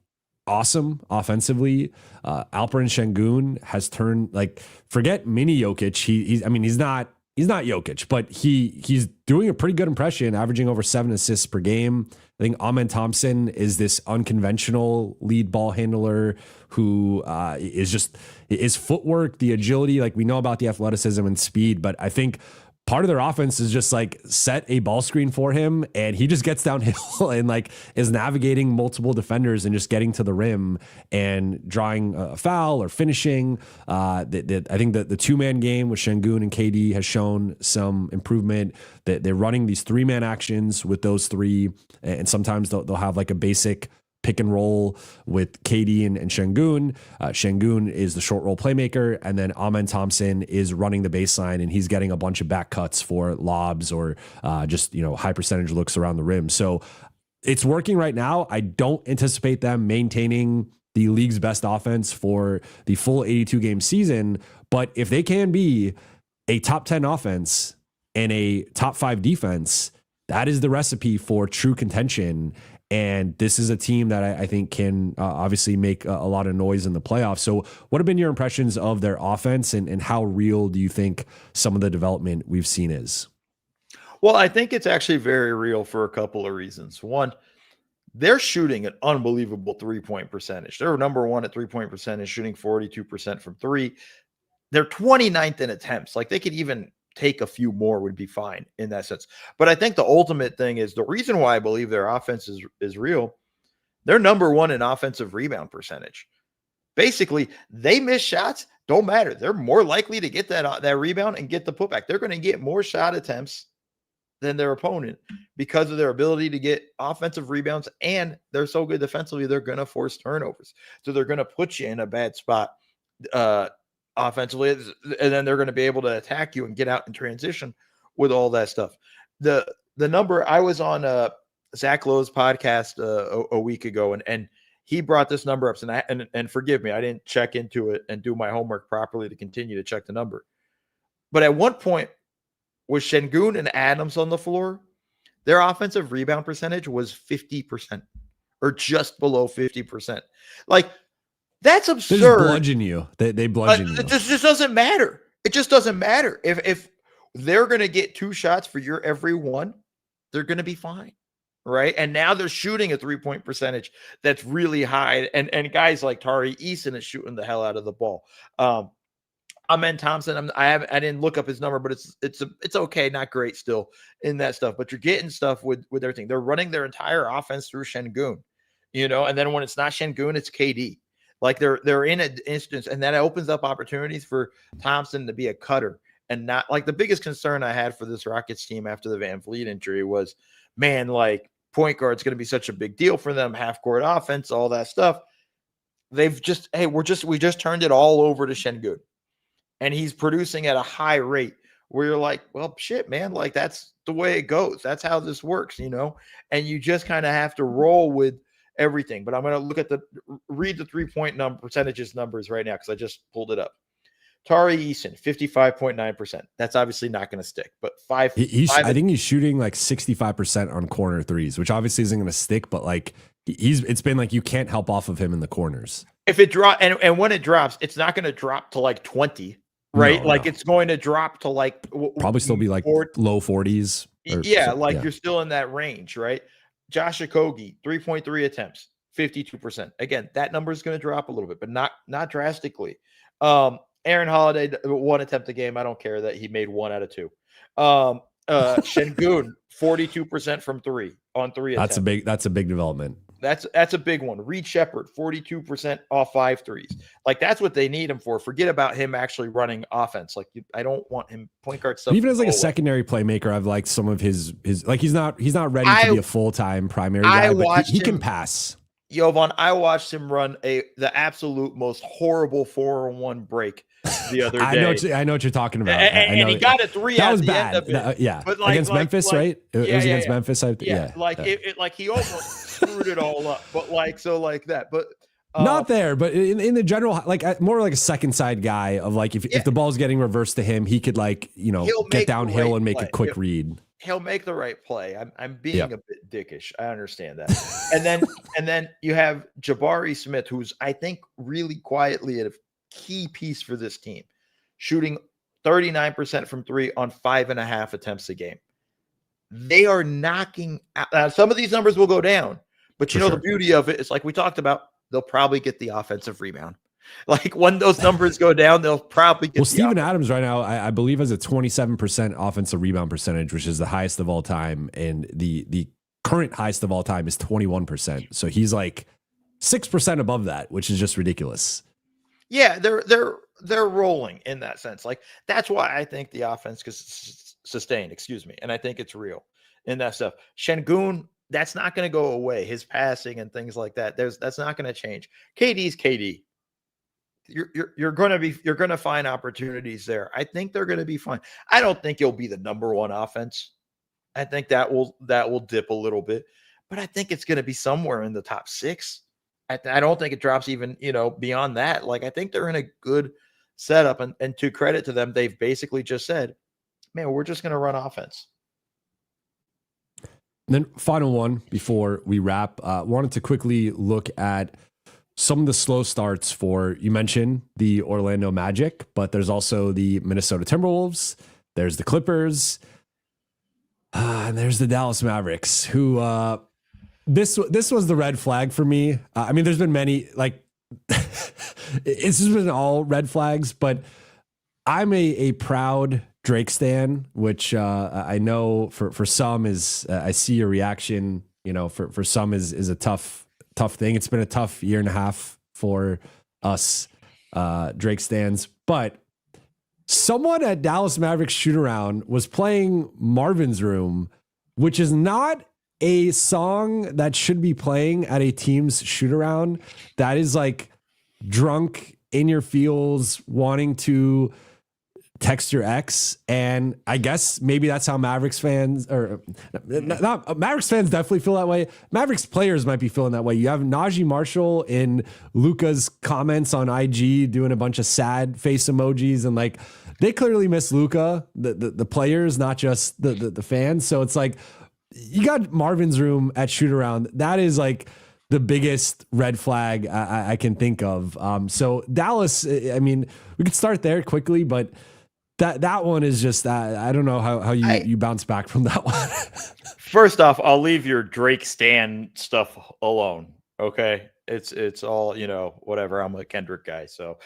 awesome offensively. Alperen Şengün has turned, like, forget mini Jokic. He's not Jokic, but he's doing a pretty good impression, averaging over 7 assists per game. I think Amen Thompson is this unconventional lead ball handler who is just his footwork, the agility. Like we know about the athleticism and speed, but I think part of their offense is just like set a ball screen for him and he just gets downhill and like is navigating multiple defenders and just getting to the rim and drawing a foul or finishing. I think that the 2-man game with Şengün and KD has shown some improvement. That they're running these 3-man actions with those 3, and sometimes they'll have like a basic pick and roll with KD and Şengün. Şengün is the short roll playmaker, and then Amen Thompson is running the baseline, and he's getting a bunch of back cuts for lobs or just high percentage looks around the rim. So it's working right now. I don't anticipate them maintaining the league's best offense for the full 82 game season, but if they can be a top 10 offense and a top 5 defense, that is the recipe for true contention. And this is a team that I think can obviously make a lot of noise in the playoffs. So what have been your impressions of their offense, and how real do you think some of the development we've seen is? Well, I think it's actually very real for a couple of reasons. One, they're shooting an unbelievable 3-point percentage. They're number 1 at 3-point percentage, shooting 42% from 3. They're 29th in attempts. Like they could even take a few more would be fine in that sense. But I think the ultimate thing is the reason why I believe their offense is real. They're number 1 in offensive rebound percentage. Basically, they miss shots, don't matter. They're more likely to get that rebound and get the putback. They're going to get more shot attempts than their opponent because of their ability to get offensive rebounds, and they're so good defensively, they're going to force turnovers. So they're going to put you in a bad spot offensively, and then they're going to be able to attack you and get out in transition with all that stuff. The number, I was on Zach Lowe's podcast a week ago, and he brought this number up, and forgive me, I didn't check into it and do my homework properly to continue to check the number. But at one point, with Şengün and Adams on the floor, their offensive rebound percentage was 50% or just below 50%. Like, that's absurd. They just bludgeon you. They bludgeon you. It just doesn't matter. It just doesn't matter. If they're going to get 2 shots for your every one, they're going to be fine. Right. And now they're shooting a 3-point percentage that's really high. And guys like Tari Eason is shooting the hell out of the ball. Amen Thompson, I didn't look up his number, but it's okay, not great still in that stuff. But you're getting stuff with everything. They're running their entire offense through Şengün, and then when it's not Şengün, it's KD. Like they're in an instance, and that opens up opportunities for Thompson to be a cutter. And not like the biggest concern I had for this Rockets team after the Van Vliet injury was, man, like point guard's going to be such a big deal for them, half court offense, all that stuff. They've just, we just turned it all over to Şengün, and he's producing at a high rate where you're like, well, shit, man, like that's the way it goes. That's how this works, and you just kind of have to roll with everything. But I'm going to look at read the 3-point percentages numbers right now, because I just pulled it up. Tari Eason, 55.9%. That's obviously not going to stick, but I think he's shooting like 65% on corner threes, which obviously isn't going to stick, but like it's been like you can't help off of him in the corners. If it drops, and when it drops, it's not going to drop to like 20, right? No. It's going to drop to like probably still be like low 40s. You're still in that range, right? Josh Okogie, 3.3 attempts, 52%. Again, that number is going to drop a little bit, but not drastically. Aaron Holiday, 1 attempt a game. I don't care that he made 1 out of 2. Şengün, 42% from 3 on 3 attempts. That's a big development. That's a big one. Reed Shepherd, 42% off 5 threes. Like, that's what they need him for. Forget about him actually running offense. Like, I don't want him point guard stuff. Even as like a secondary playmaker, I've liked some of his like he's not ready to be a full-time primary guy, but he can pass. Jovan, I watched him run the absolute most horrible 4-on-1 break the other day. I know what you're talking about. And he got a 3 that at was the bad. end of it. But against Memphis, right? It was against Memphis. Like he almost screwed it all up. But like that. But not there, but in the general, like more like a second side guy of like if the ball's getting reversed to him, he could get downhill and make a quick read. He'll make the right play. I'm being a bit dickish. I understand that. and then you have Jabari Smith, who's I think really quietly a key piece for this team, shooting 39% from 3 on 5.5 attempts a game. They are knocking out. Some of these numbers will go down, but the beauty of it is, like we talked about, they'll probably get the offensive rebound. Like when those numbers go down, they'll probably get. Well, Steven Adams right now, I believe, has a 27% offensive rebound percentage, which is the highest of all time, and the current highest of all time is 21%. So he's like 6% above that, which is just ridiculous. Yeah, they're rolling in that sense. Like that's why I think the offense is sustained. Excuse me, and I think it's real in that stuff. Şengün, that's not going to go away. His passing and things like that. That's not going to change. KD's KD. You're going to find opportunities there. I think they're going to be fine. I don't think you'll be the number 1 offense. I think that will dip a little bit, but I think it's going to be somewhere in the top 6. I don't think it drops even, beyond that. Like, I think they're in a good setup, and to credit to them, they've basically just said, man, we're just going to run offense. And then final one before we wrap, wanted to quickly look at some of the slow starts you mentioned the Orlando Magic, but there's also the Minnesota Timberwolves. There's the Clippers. And there's the Dallas Mavericks, who this was the red flag for me. I mean, there's been many, like, it's just been all red flags, but I'm a proud Drake stan, which I know for some is, I see your reaction, for some is a tough thing. It's been a tough year and a half for us Drake stans, but someone at Dallas Mavericks shoot around was playing Marvin's Room, which is not a song that should be playing at a team's shoot around. That is like drunk in your feels, wanting to text your ex. And I guess maybe that's how Mavericks fans, or not Mavericks fans definitely feel that way. Mavericks players might be feeling that way. You have Najee Marshall in Luka's comments on IG doing a bunch of sad face emojis, and like they clearly miss Luka, the players, not just the fans. So it's like you got Marvin's room at shoot around. That is like the biggest red flag I can think of. So Dallas, I mean, we could start there quickly, but that one is just I don't know how you bounce back from that one. First off, I'll leave your Drake Stan stuff alone. Okay, it's all, you know, whatever. I'm a Kendrick guy, so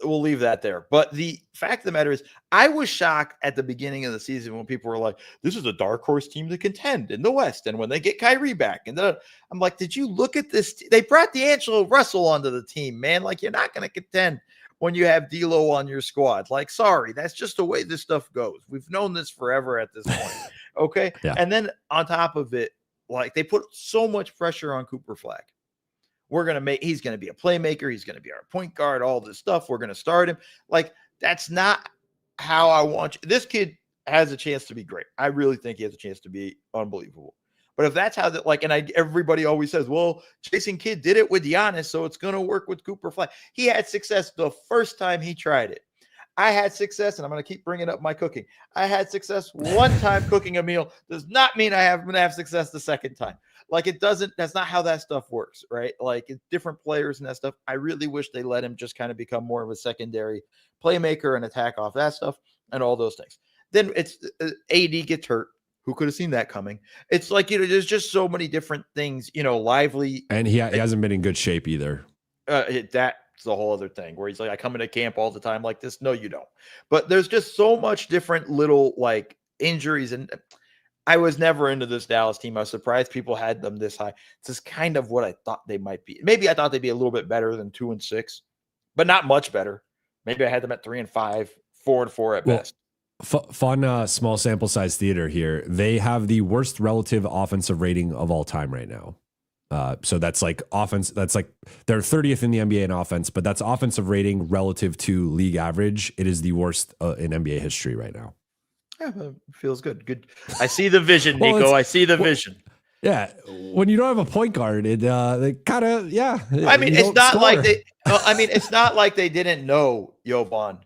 we'll leave that there. But the fact of the matter is, I was shocked at the beginning of the season when people were like, "This is a dark horse team to contend in the West," and when they get Kyrie back, and then I'm like, "Did you look at this? They brought D'Angelo Russell onto the team, man. Like, you're not going to contend when you have D'Lo on your squad. Like, sorry, that's just the way this stuff goes. We've known this forever at this point." Okay. Yeah. And then on top of it, like, they put so much pressure on Cooper Flag. He's going to be a playmaker. He's going to be our point guard, all this stuff. We're going to start him. Like, that's not how I want you. This kid has a chance to be great. I really think he has a chance to be unbelievable. But if that's how that, like, and everybody always says, well, Jason Kidd did it with Giannis, so it's going to work with Cooper Flag. He had success the first time he tried it. I had success, and I'm going to keep bringing up my cooking. I had success one time cooking a meal. Does not mean I'm going to have success the second time. Like, it doesn't, that's not how that stuff works, right? Like, it's different players and that stuff. I really wish they let him just kind of become more of a secondary playmaker and attack off that stuff and all those things. Then it's AD gets hurt. Who could have seen that coming? It's like, you know, there's just so many different things, you know, Lively. And he hasn't been in good shape either. That's the whole other thing where he's like, I come into camp all the time like this. No, you don't. But there's just so much different little like injuries. And I was never into this Dallas team. I was surprised people had them this high. This is kind of what I thought they might be. Maybe I thought they'd be a little bit better than 2-6, but not much better. Maybe I had them at 3-5, 4-4 at best. Fun small sample size theater here. They have the worst relative offensive rating of all time right now. So that's like offense. That's like they're 30th in the NBA in offense, but that's offensive rating relative to league average. It is the worst in NBA history right now. Yeah, feels good. Good. I see the vision, Nico. I see the vision. Yeah, when you don't have a point guard, it they kind of I mean, it's not like they. It's not like they didn't know, Jovan,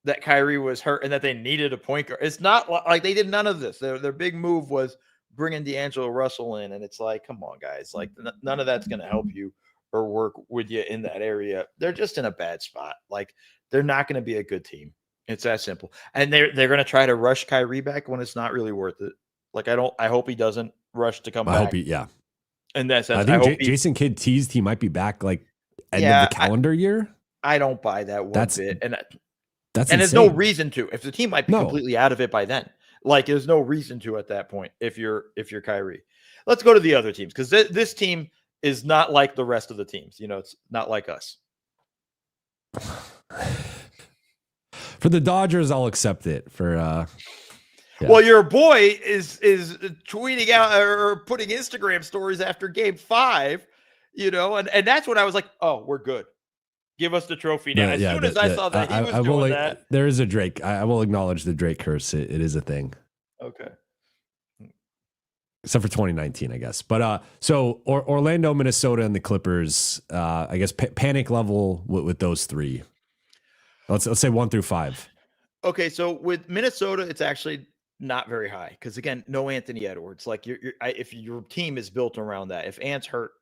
that Kyrie was hurt and that they needed a point guard. It's not like they did none of this. Their big move was bringing D'Angelo Russell in, and it's like, come on, guys, like none of that's going to help you or work with you in that area. They're just in a bad spot. Like, they're not going to be a good team. It's that simple. And they're going to try to rush Kyrie back when it's not really worth it. Like, I hope he doesn't rush to come back. I hope yeah. And that's I think Jason Kidd teased he might be back like end of the calendar year. I don't buy that one bit. And there's no reason to. If the team might be completely out of it by then. Like, there's no reason to at that point if you're Kyrie. Let's go to the other teams, because this team is not like the rest of the teams. You know, it's not like us. For the Dodgers, I'll accept it. For well, your boy is tweeting out or putting Instagram stories after Game 5, you know, and that's when I was like, oh, we're good. Give us the trophy now. As soon as I saw that he was doing that, there is a Drake. I will acknowledge the Drake curse. It is a thing. Okay. Except for 2019, I guess. But so Orlando, Minnesota, and the Clippers. I guess panic level with those three. Let's say 1 through 5. Okay, so with Minnesota, it's actually not very high because, again, no Anthony Edwards. Like, if your team is built around that, if Ant's hurt,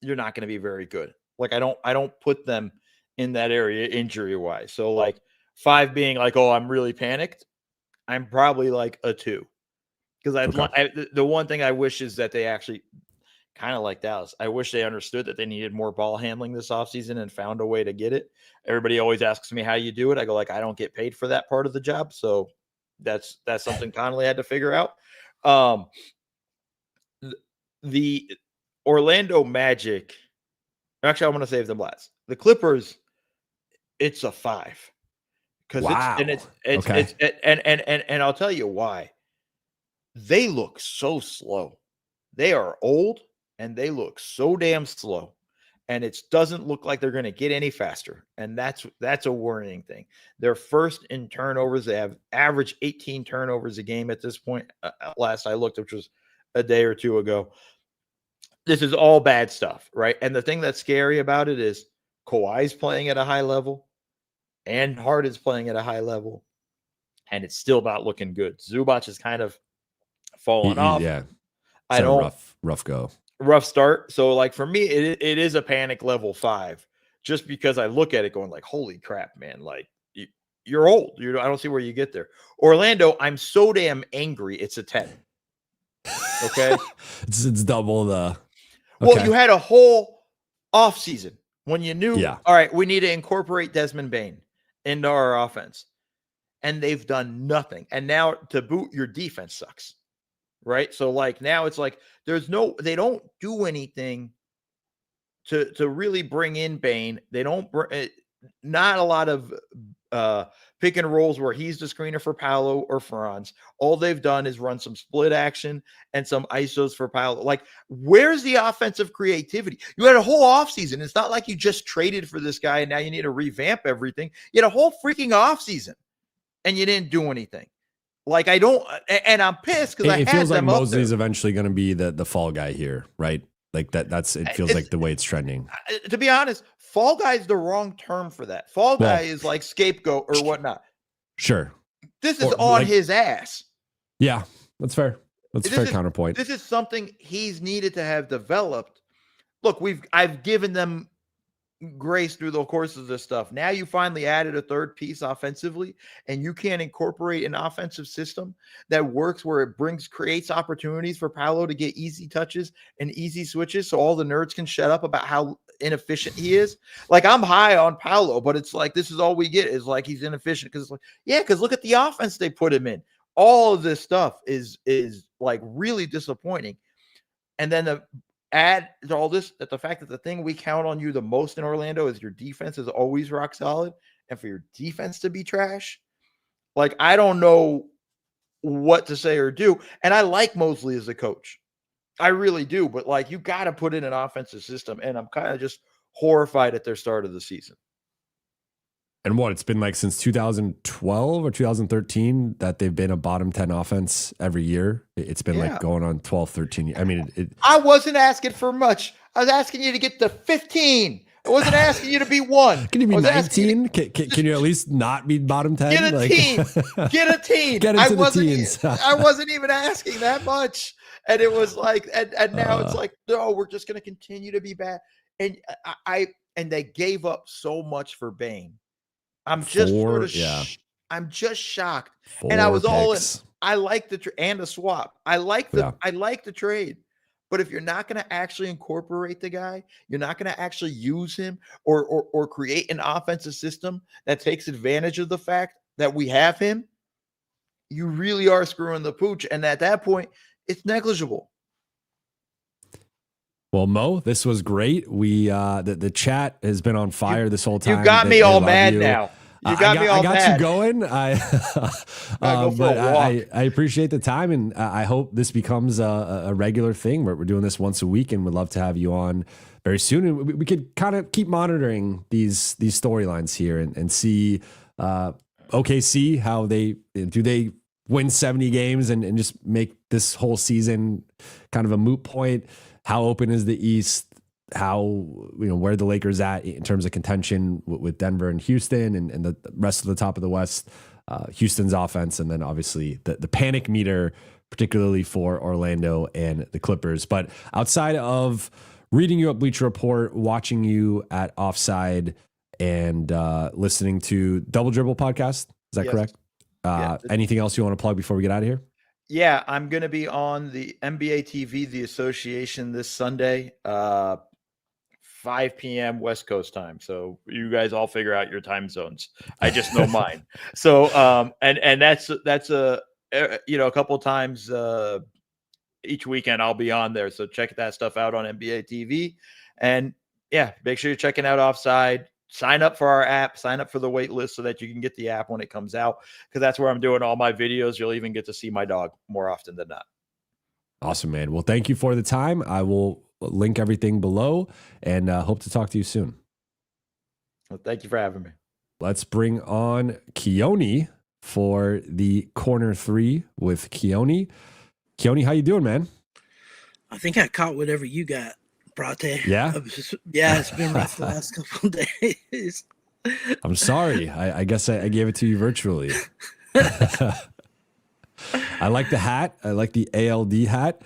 you're not going to be very good. Like, I don't put them in that area injury wise. So like 5 being like, oh, I'm really panicked. I'm probably like a 2 because the one thing I wish is that they actually kind of like Dallas. I wish they understood that they needed more ball handling this offseason and found a way to get it. Everybody always asks me how you do it. I go like, I don't get paid for that part of the job. So that's something Connolly had to figure out. The Orlando Magic, actually, I want to save them last. The Clippers, it's a 5 because and I'll tell you why. They look so slow. They are old and they look so damn slow. and it doesn't look like they're going to get any faster. And that's a worrying thing. They're first in turnovers. They have average 18 turnovers a game at this point. Last I looked, which was a day or two ago. This is all bad stuff, right? And the thing that's scary about it is Kawhi's playing at a high level and Harden's playing at a high level, and it's still not looking good. Zubac is kind of falling off. Yeah. I don't rough go. Rough start. So like for me, it is a panic level 5, just because I look at it going like, holy crap, man, like you're old. I don't see where you get there. Orlando, I'm so damn angry. It's a 10. Okay. it's double the. Well, Okay. you had a whole off season when you knew, Yeah. all right, we need to incorporate Desmond Bane into our offense. And they've done nothing. And now to boot, your defense sucks. Right. So like now it's like they don't do anything to really bring in Bane. They don't not a lot of pick and rolls where he's the screener for Paolo or Franz. All they've done is run some split action and some ISOs for Paolo. Like, where's the offensive creativity? You had a whole offseason. It's not like you just traded for this guy and now you need to revamp everything. You had a whole freaking offseason and you didn't do anything. Like, I don't, and I'm pissed because it feels like Mosley's eventually going to be the fall guy here, right? Like it feels like the way it's trending. To be honest, fall guy is the wrong term for that. Fall guy is like scapegoat or whatnot. Sure. This is on his ass. Yeah, that's fair. That's a fair counterpoint. This is something he's needed to have developed. Look, I've given them grace through the course of this stuff. Now you finally added a third piece offensively, and you can't incorporate an offensive system that works where it creates opportunities for Paolo to get easy touches and easy switches so all the nerds can shut up about how inefficient he is. Like, I'm high on Paolo, but it's like this is all we get is like he's inefficient because it's like, yeah, because look at the offense they put him in. All of this stuff is like really disappointing. And then add to all this that the fact that the thing we count on you the most in Orlando is your defense is always rock solid, and for your defense to be trash, like, I don't know what to say or do. And I like Mosley as a coach. I really do. But like, you got to put in an offensive system. And I'm kind of just horrified at their start of the season. And it's been like since 2012 or 2013 that they've been a bottom 10 offense every year. It's been like going on 12, 13 years. I mean, I wasn't asking for much. I was asking you to get to 15. I wasn't asking you to be 1. Can you be 19? Can you at least not be bottom 10? Get a team. Get a team. Get into the teens. I wasn't even asking that much. And it was like, and now it's like, no, we're just going to continue to be bad. And and they gave up so much for Bane. I'm just I'm just shocked. And I was all in. I like the and a swap. I like the trade. But if you're not going to actually incorporate the guy, you're not going to actually use him or create an offensive system that takes advantage of the fact that we have him, you really are screwing the pooch. And at that point, it's negligible. Well, Mo, this was great. We the chat has been on fire this whole time. You got me all mad now. You got me all mad. I got you going. But I appreciate the time, and I hope this becomes a regular thing. We're doing this once a week, and we'd love to have you on very soon. And we could kind of keep monitoring these storylines here and see OKC, how they win 70 games and just make this whole season kind of a moot point. How open is the East? How, where the Lakers at in terms of contention with Denver and Houston and the rest of the top of the West, Houston's offense, and then obviously the panic meter, particularly for Orlando and the Clippers. But outside of reading you at Bleacher Report, watching you at Offside, and listening to Double Dribble podcast, is that correct? Anything else you want to plug before we get out of here? Yeah, I'm going to be on the NBA TV, the association, this Sunday, 5 p.m. West Coast time. So you guys all figure out your time zones. I just know mine. So, and that's a couple of times each weekend I'll be on there. So check that stuff out on NBA TV. And yeah, make sure you're checking out Offside. Sign up for our app, sign up for the wait list so that you can get the app when it comes out, because that's where I'm doing all my videos. You'll even get to see my dog more often than not. Awesome, man. Well, thank you for the time. I will link everything below, and hope to talk to you soon. Well, thank you for having me. Let's bring on Keoni for the corner 3 with Keoni. Keoni, how you doing, man? I think I caught whatever you got, Brate. Yeah? Yeah, it's been rough the last couple of days. I'm sorry. I guess I gave it to you virtually. I like the hat. I like the ALD hat.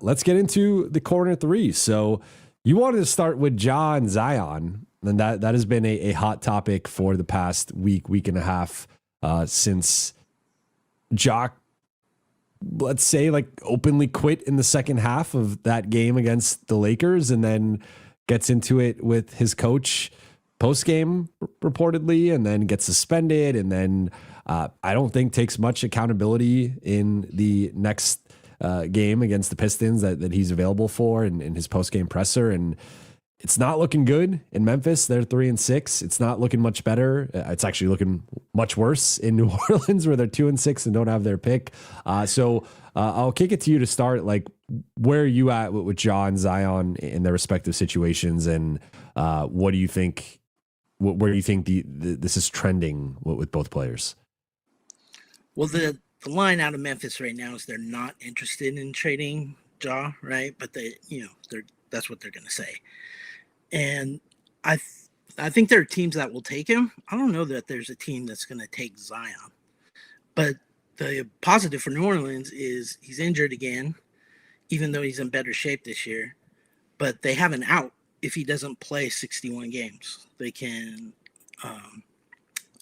Let's get into the corner 3. So you wanted to start with Ja and Zion, and that has been a hot topic for the past week and a half, since Ja, let's say, like, openly quit in the second half of that game against the Lakers, and then gets into it with his coach post game reportedly, and then gets suspended, and then I don't think takes much accountability in the next game against the Pistons that he's available for in his post game presser. And it's not looking good in Memphis. They're 3-6. It's not looking much better. It's actually looking much worse in New Orleans, where they're 2-6 and don't have their pick. So I'll kick it to you to start. Like, where are you at with Ja and Zion in their respective situations, and what do you think? Where do you think this is trending with both players? Well, the line out of Memphis right now is they're not interested in trading Ja, right? But that's what they're going to say. And I think there are teams that will take him. I don't know that there's a team that's going to take Zion. But the positive for New Orleans is he's injured again, even though he's in better shape this year. But they have an out if he doesn't play 61 games. They can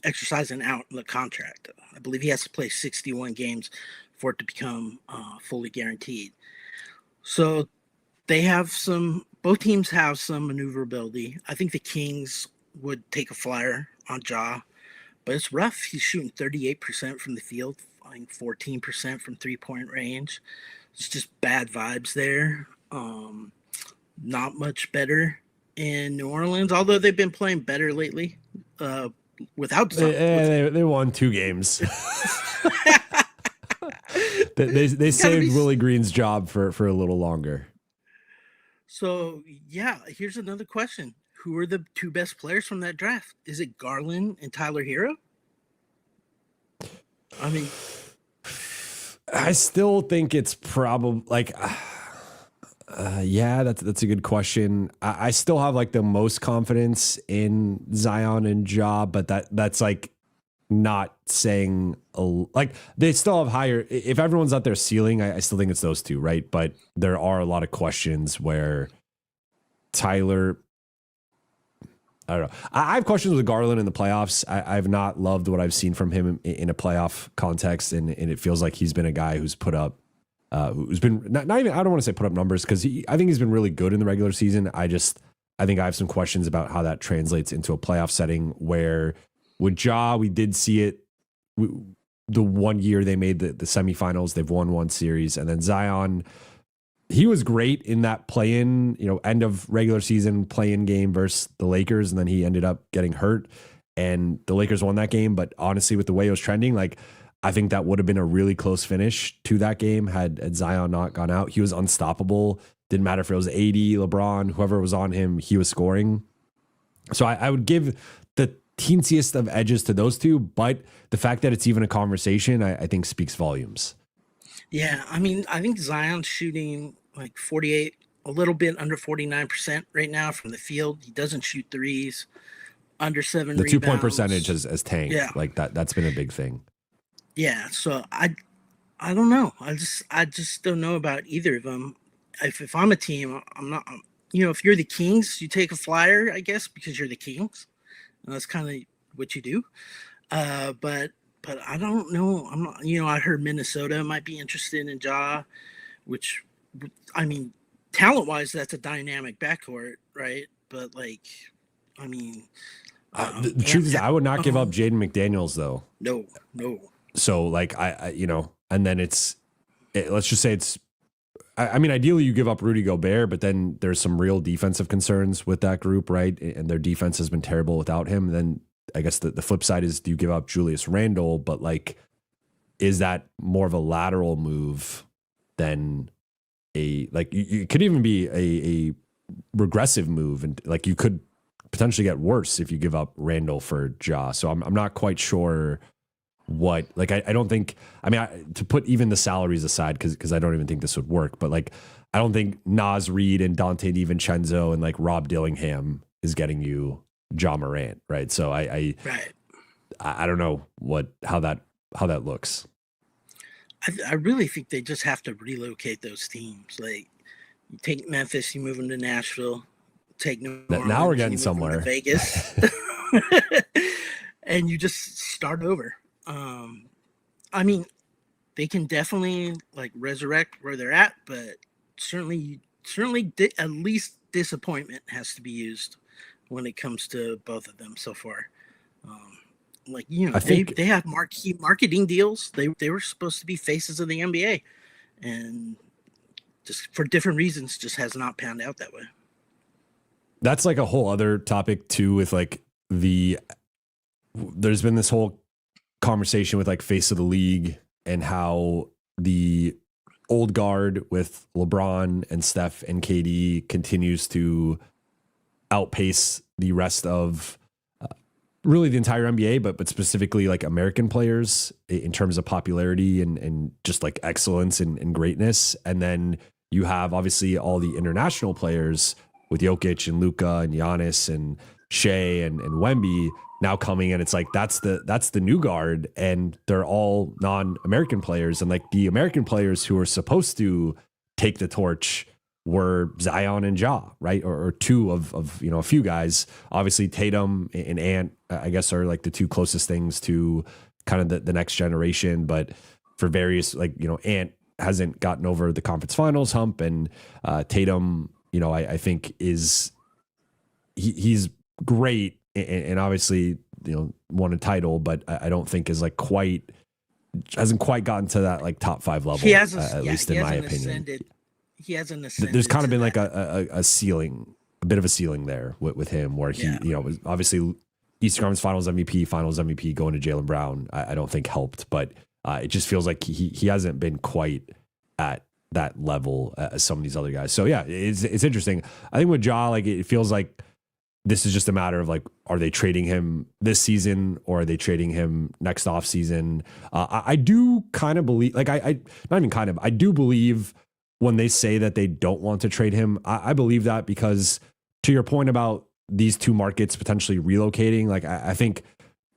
exercise an out in the contract. I believe he has to play 61 games for it to become fully guaranteed. So both teams have some maneuverability. I think the Kings would take a flyer on Ja, but it's rough. He's shooting 38% from the field, 14% from 3-point range. It's just bad vibes there. Not much better in New Orleans, although they've been playing better lately. Without they won 2 games. they saved Willie Green's job for a little longer. So yeah, here's another question: who are the 2 best players from that draft? Is it Garland and Tyler Hero? I mean, I still think it's probably like. Yeah, that's a good question. I still have like the most confidence in Zion and Ja, but that's like not saying like they still have higher. If everyone's at their ceiling, I still think it's those 2, right? But there are a lot of questions where Tyler. I don't know. I have questions with Garland in the playoffs. I've not loved what I've seen from him in a playoff context, and it feels like he's been a guy who's put up. Who's been not even, I don't want to say put up numbers, because I think he's been really good in the regular season. I think I have some questions about how that translates into a playoff setting, where with Ja, we did see it the one year they made the semifinals. They've won 1 series. And then Zion, he was great in that play-in, end of regular season play-in game versus the Lakers. And then he ended up getting hurt, and the Lakers won that game. But honestly, with the way it was trending, like, I think that would have been a really close finish to that game had Zion not gone out. He was unstoppable. Didn't matter if it was AD, LeBron, whoever was on him, he was scoring. So I would give the teensiest of edges to those 2, but the fact that it's even a conversation, I think speaks volumes. Yeah, I mean, I think Zion's shooting like 48, a little bit under 49% right now from the field. He doesn't shoot threes, under 7 rebounds. The 2-point percentage has tanked. Yeah. Like that's been a big thing. Yeah, so I don't know. I just don't know about either of them. If I'm a team, I'm not. If you're the Kings, you take a flyer, I guess, because you're the Kings, and that's kind of what you do. But I don't know. I'm not. I heard Minnesota might be interested in Ja, which, I mean, talent-wise, that's a dynamic backcourt, right? But like, I mean, the truth is, I would not give up Jaden McDaniels though. No. So like I and then let's just say I mean, ideally you give up Rudy Gobert, but then there's some real defensive concerns with that group, right? And their defense has been terrible without him. And then I guess the flip side is, do you give up Julius Randle? But like, is that more of a lateral move than it could even be a regressive move, and like you could potentially get worse if you give up Randall for Ja. So I'm not quite sure what, like, I don't think, I mean, to put even the salaries aside, because I don't even think this would work, but like, I don't think Naz Reid and Dante DiVincenzo and like Rob Dillingham is getting you Ja Morant, right? So I don't know how that looks. I really think they just have to relocate those teams. Like, you take Memphis, you move them to Nashville. Take New Orleans, now we're getting you move them somewhere. to Vegas, and you just start over. I mean, they can definitely like resurrect where they're at, but certainly, at least disappointment has to be used when it comes to both of them so far. Like, you know, I think they have marketing deals. They were supposed to be faces of the NBA, and just for different reasons, just has not panned out that way. That's like a whole other topic too, with like there's been this whole conversation with like face of the league and how the old guard with LeBron and Steph and KD continues to outpace the rest of really the entire NBA, but specifically like American players in terms of popularity and just like excellence and greatness. And then you have obviously all the international players with Jokic and Luka and Giannis and Shea and Wemby now coming, and it's like that's the new guard, and they're all non-American players, and like the American players who are supposed to take the torch were Zion and Ja, right? Or two of you know, a few guys. Obviously Tatum and Ant, I guess, are like the two closest things to kind of the next generation, but for various, like, you know, Ant hasn't gotten over the conference finals hump, and Tatum, you know, I think he's great, and obviously, you know, won a title, but I don't think is like hasn't quite gotten to that like top 5 level. At least in my opinion. He hasn't ascended. There's kind of been like a ceiling, a bit of a ceiling there with him, where he, you know, was obviously Eastern Conference Finals MVP, going to Jaylen Brown. I don't think helped, but it just feels like he hasn't been quite at that level as some of these other guys. So yeah, it's interesting. I think with Ja, like, it feels like this is just a matter of like, are they trading him this season or are they trading him next off season? I do kind of believe, like, I not even kind of, I do believe when they say that they don't want to trade him. I believe that, because to your point about these two markets potentially relocating, like, I think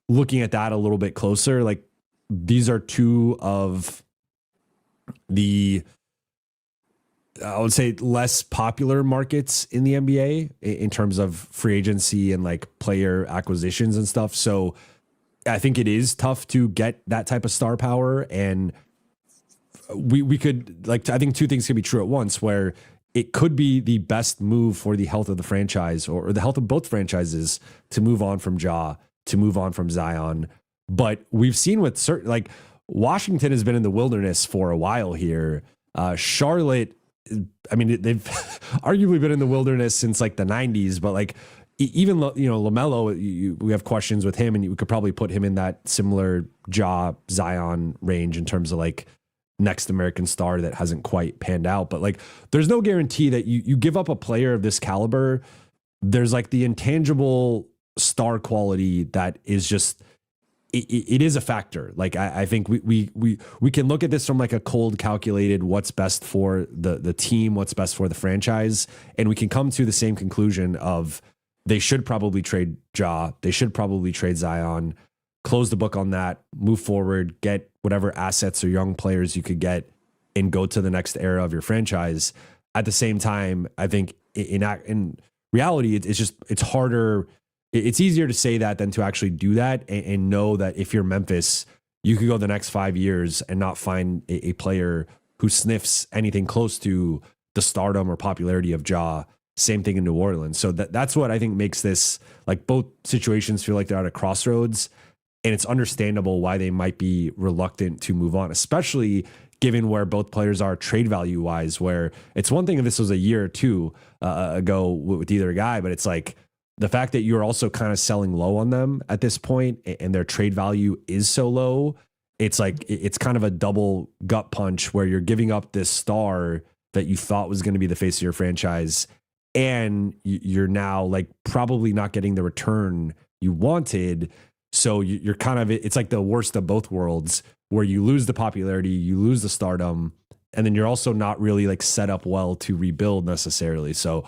looking at that a little bit closer, like, these are two of the, I would say, less popular markets in the NBA in terms of free agency and like player acquisitions and stuff. So I think it is tough to get that type of star power. And we could, like, I think two things can be true at once, where it could be the best move for the health of the franchise or the health of both franchises to move on from Ja, to move on from Zion. But we've seen with certain, like, Washington has been in the wilderness for a while here. Charlotte, I mean, they've arguably been in the wilderness since like the 90s, but like even, you know, LaMelo, we have questions with him, and you could probably put him in that similar Ja Zion range in terms of like next American star that hasn't quite panned out. But like, there's no guarantee that you give up a player of this caliber. There's like the intangible star quality that is just, it is a factor. Like, I think we can look at this from like a cold, calculated what's best for the team, what's best for the franchise, and we can come to the same conclusion of they should probably trade Ja, they should probably trade Zion, close the book on that, move forward, get whatever assets or young players you could get, and go to the next era of your franchise. At the same time, I think in reality, it's harder. It's easier to say that than to actually do that, and know that if you're Memphis, you could go the next 5 years and not find a player who sniffs anything close to the stardom or popularity of Ja. Same thing in New Orleans. So that's what I think makes this, like, both situations feel like they're at a crossroads, and it's understandable why they might be reluctant to move on, especially given where both players are trade value wise, where it's one thing if this was a year or two ago with either guy, but it's like, the fact that you're also kind of selling low on them at this point and their trade value is so low, it's like, it's kind of a double gut punch where you're giving up this star that you thought was going to be the face of your franchise, and you're now like probably not getting the return you wanted. So you're kind of, it's like the worst of both worlds, where you lose the popularity, you lose the stardom, and then you're also not really like set up well to rebuild necessarily. So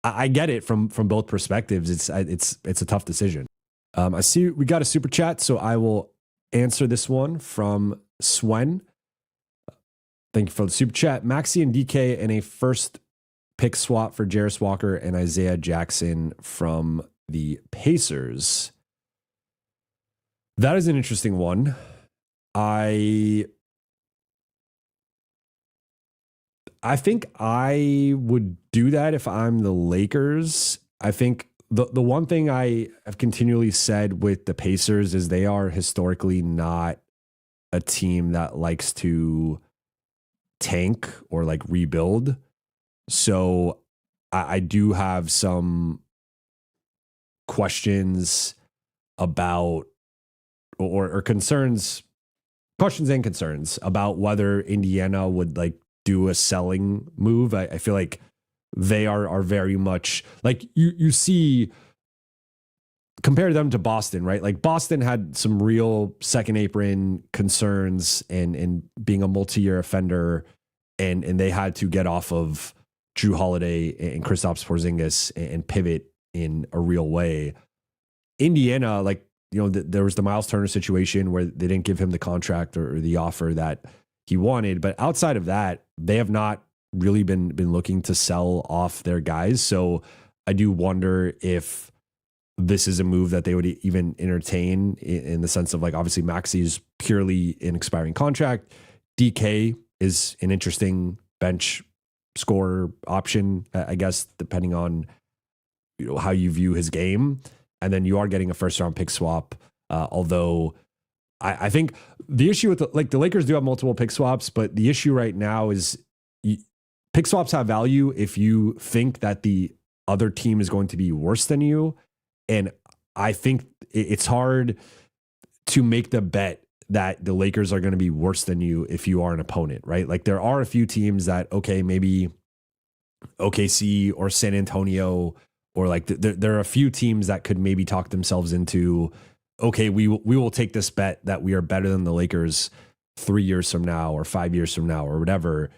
I get it from both perspectives. It's a tough decision. I see we got a super chat, so I will answer this one from Swen. Thank you for the super chat. Maxey and DK and a first pick swap for Jarris Walker and Isaiah Jackson from the Pacers. That is an interesting one. I think I would do that if I'm the Lakers. I think the one thing I have continually said with the Pacers is they are historically not a team that likes to tank or like rebuild. So I do have some questions about or concerns, questions and concerns about whether Indiana would like do a selling move. I feel like they are very much like you see, compare them to Boston, right? Like Boston had some real second apron concerns and being a multi-year offender, and they had to get off of Drew Holiday and Kristaps Porzingis and pivot in a real way. Indiana, like, you know, there was the Miles Turner situation where they didn't give him the contract or the offer that he wanted. But outside of that, they have not really been looking to sell off their guys. So I do wonder if this is a move that they would even entertain, in the sense of like, obviously Maxey is purely an expiring contract. DK is an interesting bench scorer option, I guess, depending on, you know, how you view his game. And then you are getting a first round pick swap. Although I think the issue with the Lakers do have multiple pick swaps, but the issue right now is pick swaps have value if you think that the other team is going to be worse than you. And I think it's hard to make the bet that the Lakers are going to be worse than you if you are an opponent, right? Like there are a few teams that, okay, maybe OKC or San Antonio, or like there are a few teams that could maybe talk themselves into, okay, we will take this bet that we are better than the Lakers 3 years from now or 5 years from now or whatever.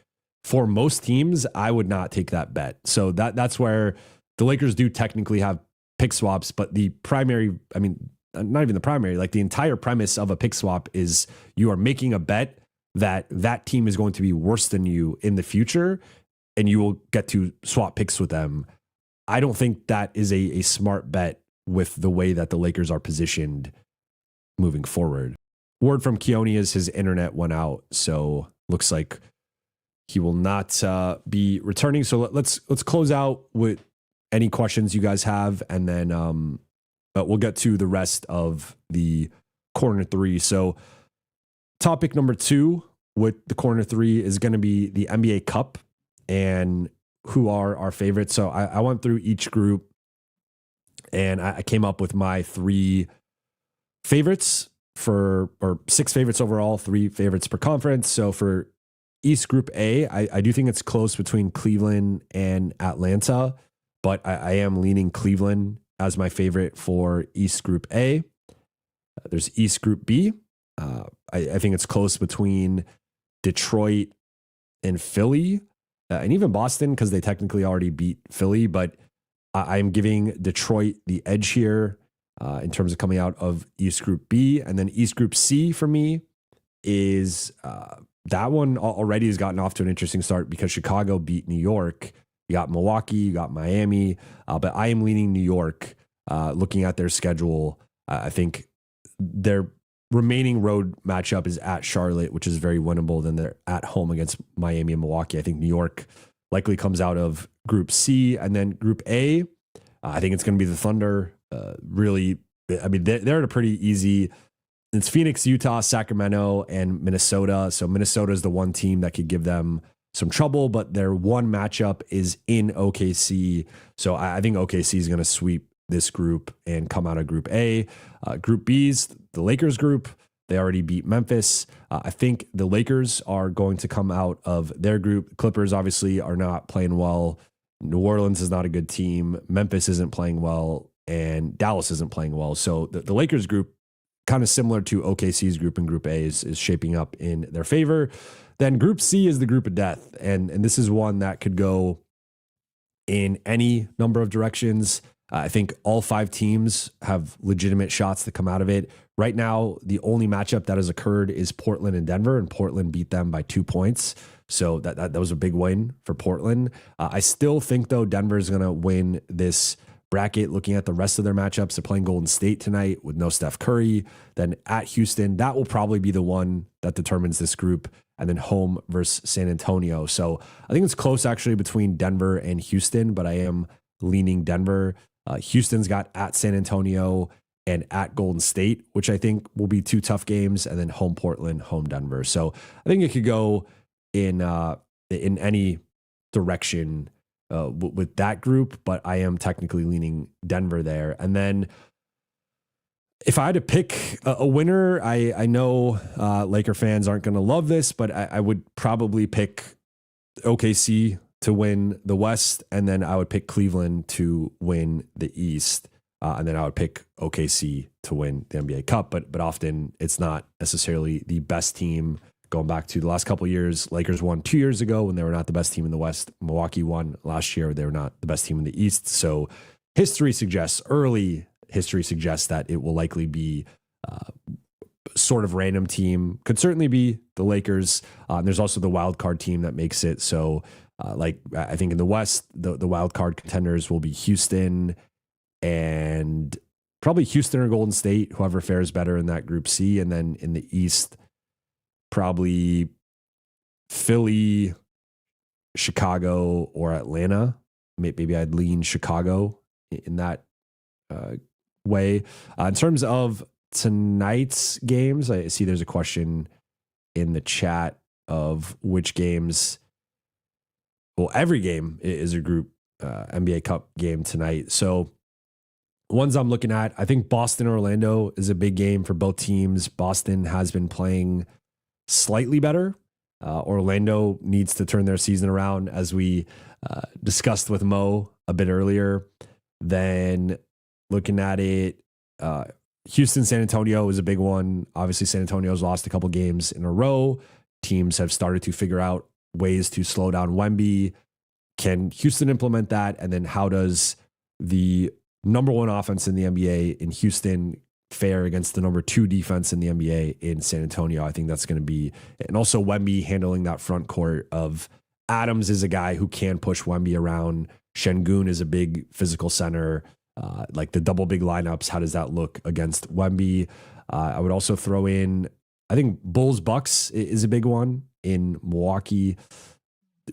For most teams, I would not take that bet. So that's where the Lakers do technically have pick swaps, but the primary, I mean, not even the primary, like the entire premise of a pick swap is you are making a bet that that team is going to be worse than you in the future, and you will get to swap picks with them. I don't think that is a smart bet with the way that the Lakers are positioned moving forward. Word from Keoni is his internet went out, so looks like he will not be returning. So let's close out with any questions you guys have, and then but we'll get to the rest of the corner three. So topic number 2 with the corner three is going to be the NBA Cup and who are our favorites. So I went through each group and I came up with my 3 favorites or 6 favorites overall, 3 favorites per conference. So for East Group A, I do think it's close between Cleveland and Atlanta, but I am leaning Cleveland as my favorite for East Group A. There's East Group B. I think it's close between Detroit and Philly, and even Boston, because they technically already beat Philly, but I'm giving Detroit the edge here in terms of coming out of East Group B. And then East Group C for me is that one already has gotten off to an interesting start because Chicago beat New York. You got Milwaukee, you got Miami, but I am leaning New York. Looking at their schedule, I think their remaining road matchup is at Charlotte, which is very winnable. Then they're at home against Miami and Milwaukee. I think New York likely comes out of Group C. And then Group A, I think it's going to be the Thunder. Really, I mean, they're at a pretty easy. It's Phoenix, Utah, Sacramento, and Minnesota. So Minnesota is the one team that could give them some trouble, but their one matchup is in OKC. So I think OKC is going to sweep this group and come out of Group A. Group B's the Lakers group. They already beat Memphis. I think the Lakers are going to come out of their group. Clippers obviously are not playing well. New Orleans is not a good team. Memphis isn't playing well, and Dallas isn't playing well. So the Lakers group, kind of similar to OKC's group in Group A, is shaping up in their favor. Then Group C is the group of death, and this is one that could go in any number of directions. I think all 5 teams have legitimate shots to come out of it. Right now, the only matchup that has occurred is Portland and Denver, and Portland beat them by 2 points. So that was a big win for Portland. I still think, though, Denver is going to win this bracket. Looking at the rest of their matchups, they're playing Golden State tonight with no Steph Curry. Then at Houston, that will probably be the one that determines this group. And then home versus San Antonio. So I think it's close actually between Denver and Houston, but I am leaning Denver. Houston's got at San Antonio and at Golden State, which I think will be 2 tough games, and then home Portland, home Denver. So I think it could go in any direction with that group, but I am technically leaning Denver there. And then if I had to pick a winner, I know Laker fans aren't going to love this, but I would probably pick OKC to win the West, and then I would pick Cleveland to win the East, and then I would pick OKC to win the NBA Cup. But often it's not necessarily the best team. Going back to the last couple of years, Lakers won 2 years ago when they were not the best team in the West. Milwaukee won last year; they were not the best team in the East. So early history suggests that it will likely be sort of random team. Could certainly be the Lakers. There's also the wild card team that makes it. So I think in the West, the wild card contenders will be Houston and probably Houston or Golden State, whoever fares better in that Group C. And then in the East, probably Philly, Chicago, or Atlanta. Maybe I'd lean Chicago in that way. In terms of tonight's games, I see there's a question in the chat of which games. Well, every game is a group NBA Cup game tonight. So ones I'm looking at, I think Boston Orlando is a big game for both teams. Boston has been playing slightly better. Orlando needs to turn their season around, as we discussed with Mo a bit earlier. Then looking at it, Houston, San Antonio is a big one. Obviously, San Antonio's lost a couple games in a row. Teams have started to figure out ways to slow down Wemby. Can Houston implement that? And then how does the number 1 offense in the NBA in Houston fare against the number 2 defense in the NBA in San Antonio? I think that's going to be, and also Wemby handling that front court of Adams is a guy who can push Wemby around. Şengün is a big physical center. Like the double big lineups, how does that look against Wemby? I would also throw in, I think Bulls Bucks is a big one in Milwaukee.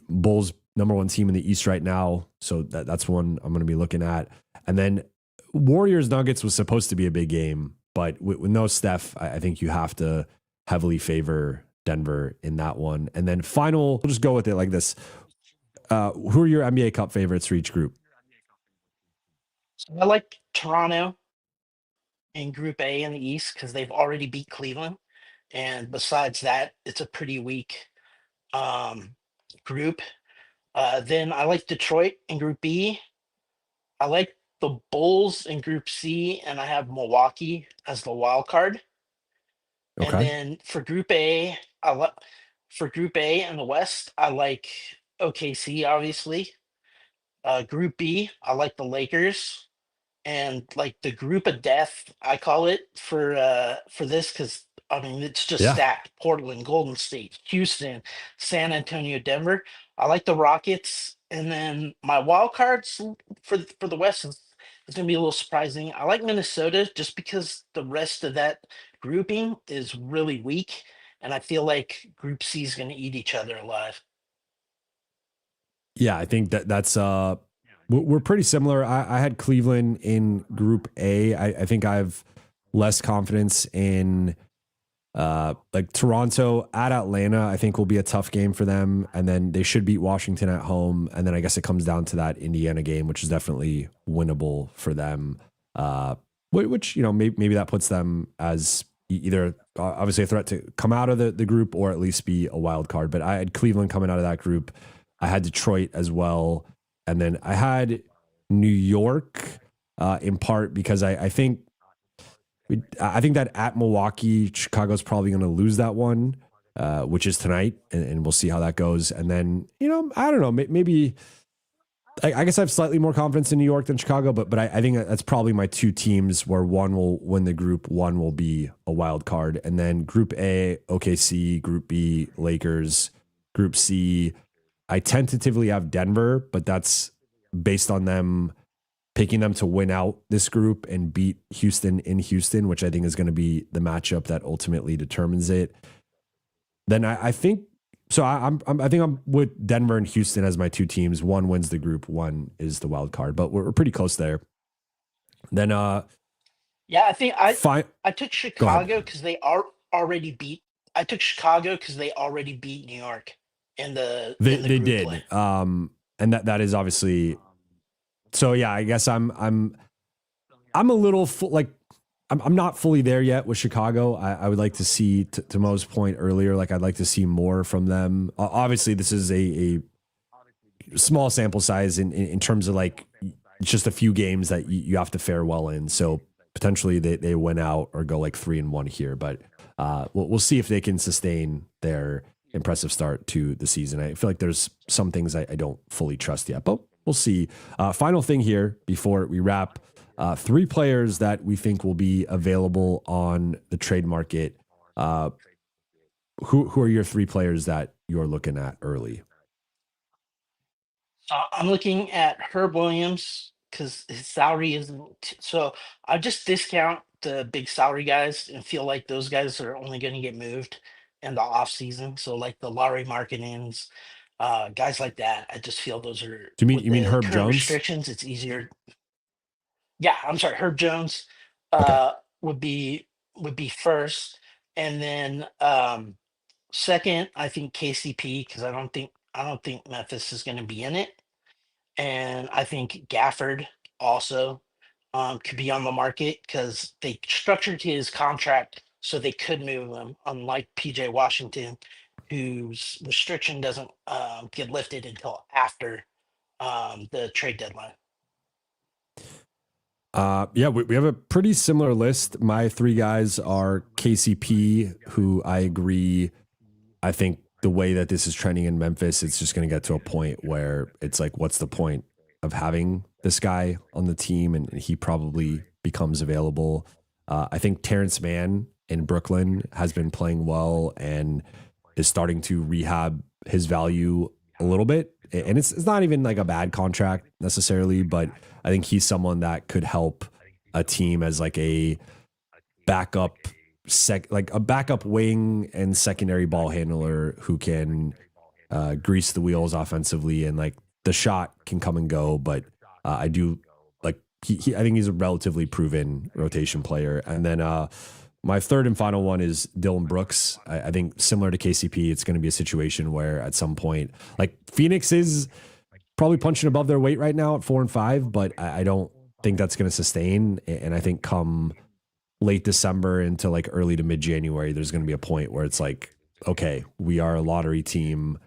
Bulls number 1 team in the East right now, so that's one I'm going to be looking at. And then Warriors Nuggets was supposed to be a big game, but with no Steph, I think you have to heavily favor Denver in that one. And then final, we'll just go with it like this. Who are your NBA Cup favorites for each group? So I like Toronto in Group A in the East because they've already beat Cleveland. And besides that, it's a pretty weak group. Then I like Detroit in Group B. I like the Bulls in Group C, and I have Milwaukee as the wild card. Okay. And then for Group A, for Group A in the West, I like OKC, obviously. Group B, I like the Lakers. And like the group of death, I call it for this, because I mean it's just stacked. Portland, Golden State, Houston, San Antonio, Denver. I like the Rockets, and then my wild cards for the West is gonna be a little surprising. I like Minnesota just because the rest of that grouping is really weak, and I feel like Group C is gonna eat each other alive. Yeah, I think that's we're pretty similar. I had Cleveland in Group A. I think I have less confidence in like Toronto at Atlanta. I think will be a tough game for them, and then they should beat Washington at home. And then I guess it comes down to that Indiana game, which is definitely winnable for them. Which maybe that puts them as either obviously a threat to come out of the group or at least be a wild card. But I had Cleveland coming out of that group. I had Detroit as well. And then I had New York in part because I think that at Milwaukee, Chicago's probably going to lose that one, which is tonight. And we'll see how that goes. And then, I don't know, maybe I guess I have slightly more confidence in New York than Chicago, but I think that's probably my two teams where one will win the group, one will be a wild card. And then Group A, OKC, Group B, Lakers, Group C, I tentatively have Denver, but that's based on them picking them to win out this group and beat Houston in Houston, which I think is going to be the matchup that ultimately determines it. Then I think so. I think I'm with Denver and Houston as my two teams. One wins the group, one is the wild card, but we're pretty close there. Then I think I took Chicago because they already beat. I took Chicago because they already beat New York in the they group did. play. And that is obviously. So yeah, I guess I'm a little I'm not fully there yet with Chicago. I would like to see, to Mo's point earlier, like I'd like to see more from them. Obviously, this is a small sample size in terms of like just a few games that you have to fare well in. So potentially they win out or go like 3-1 here, but we'll see if they can sustain their impressive start to the season. I feel like there's some things I don't fully trust yet, but we'll see. Final thing here before we wrap. 3 players that we think will be available on the trade market. Who are your 3 players that you're looking at early? I'm looking at Herb Williams because his salary isn't. So I just discount the big salary guys and feel like those guys are only going to get moved in the off season. So like the Laurie Markkanens, guys like that. I just feel those are. Do you mean Herb current Jones? restrictions? It's easier. Yeah, I'm sorry. Herb Jones Okay. would be first, and then second, I think KCP because I don't think Memphis is going to be in it, and I think Gafford also could be on the market because they structured his contract so they could move him, unlike PJ Washington, whose restriction doesn't get lifted until after the trade deadline. Yeah, we have a pretty similar list. My 3 guys are KCP, who I agree. I think the way that this is trending in Memphis, it's just going to get to a point where it's like, what's the point of having this guy on the team? And he probably becomes available. I think Terrence Mann in Brooklyn has been playing well and is starting to rehab his value a little bit. And it's not even like a bad contract necessarily, but I think he's someone that could help a team as like a backup wing and secondary ball handler who can grease the wheels offensively, and like the shot can come and go. But I do like I think he's a relatively proven rotation player. And then my third and final one is Dylan Brooks. I think similar to KCP, it's going to be a situation where at some point, like Phoenix is probably punching above their weight right now at 4 and 5, but I don't think that's going to sustain. And I think come late December into like early to mid January, there's going to be a point where it's like, okay, we are a lottery team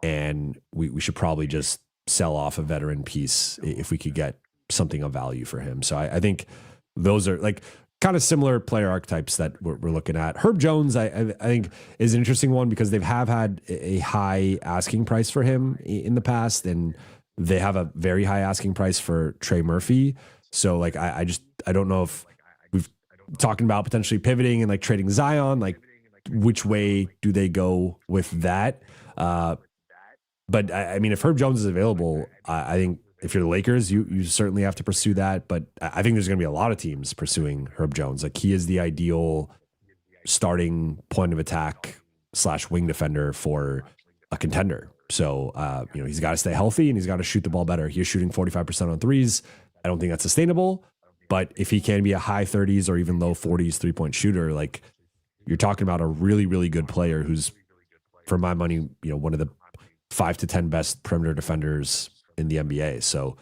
and we should probably just sell off a veteran piece if we could get something of value for him. So I think those are like kind of similar player archetypes that we're looking at. Herb Jones, I think, is an interesting one because they have had a high asking price for him in the past, and they have a very high asking price for Trey Murphy. So like, I don't know if we've talking about potentially pivoting and like trading Zion, like which way do they go with that? But I mean, if Herb Jones is available, I think if you're the Lakers, you certainly have to pursue that. But I think there's going to be a lot of teams pursuing Herb Jones. Like he is the ideal starting point of attack / wing defender for a contender. So, he's got to stay healthy and he's got to shoot the ball better. He's shooting 45% on threes. I don't think that's sustainable. But if he can be a high 30s or even low 40s 3-point shooter, like you're talking about a really, really good player who's, for my money, one of the 5 to 10 best perimeter defenders in the NBA. So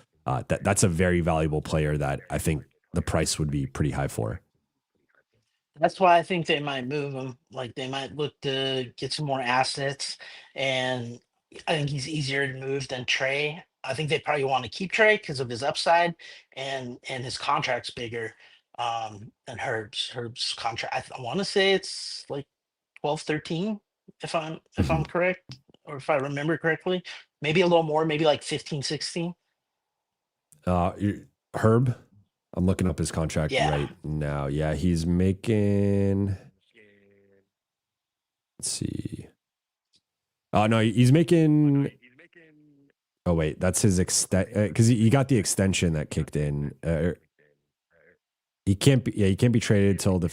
that's a very valuable player that I think the price would be pretty high for. That's why I think they might move him. Like they might look to get some more assets, and I think he's easier to move than Trey. I think they probably want to keep Trey because of his upside, and his contract's bigger than Herb's. Herb's contract, I want to say it's like 12, 13, if I'm Mhm. correct, or if I remember correctly. Maybe a little more, maybe like 15, 16. Herb, I'm looking up his contract Yeah. right now. Yeah, he's making. Let's see. Oh no, he's making. Oh wait, that's his extent because he got the extension that kicked in. He can't be. Yeah, he can't be traded till the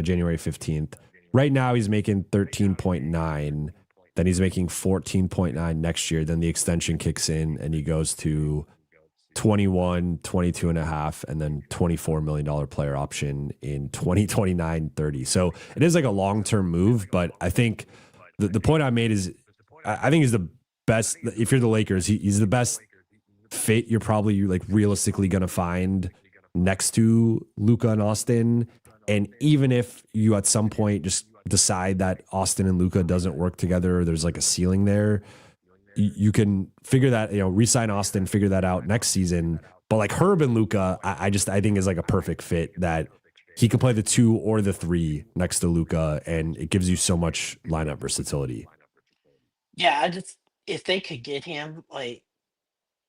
January 15th. Right now, he's making 13.9. Then he's making 14.9 next year. Then the extension kicks in, and he goes to 21, 22 and a half, and then $24 million player option in 2029, 30. So it is like a long-term move, but I think the point I made is I think he's the best. If you're the Lakers, he's the best fit you're probably like realistically going to find next to Luka and Austin. And even if you at some point just decide that Austin and Luka doesn't work together, or there's like a ceiling there, you can figure that, re-sign Austin, figure that out next season. But like Herb and Luka, I think is like a perfect fit that he can play the 2 or the 3 next to Luka, and it gives you so much lineup versatility. Yeah, if they could get him, like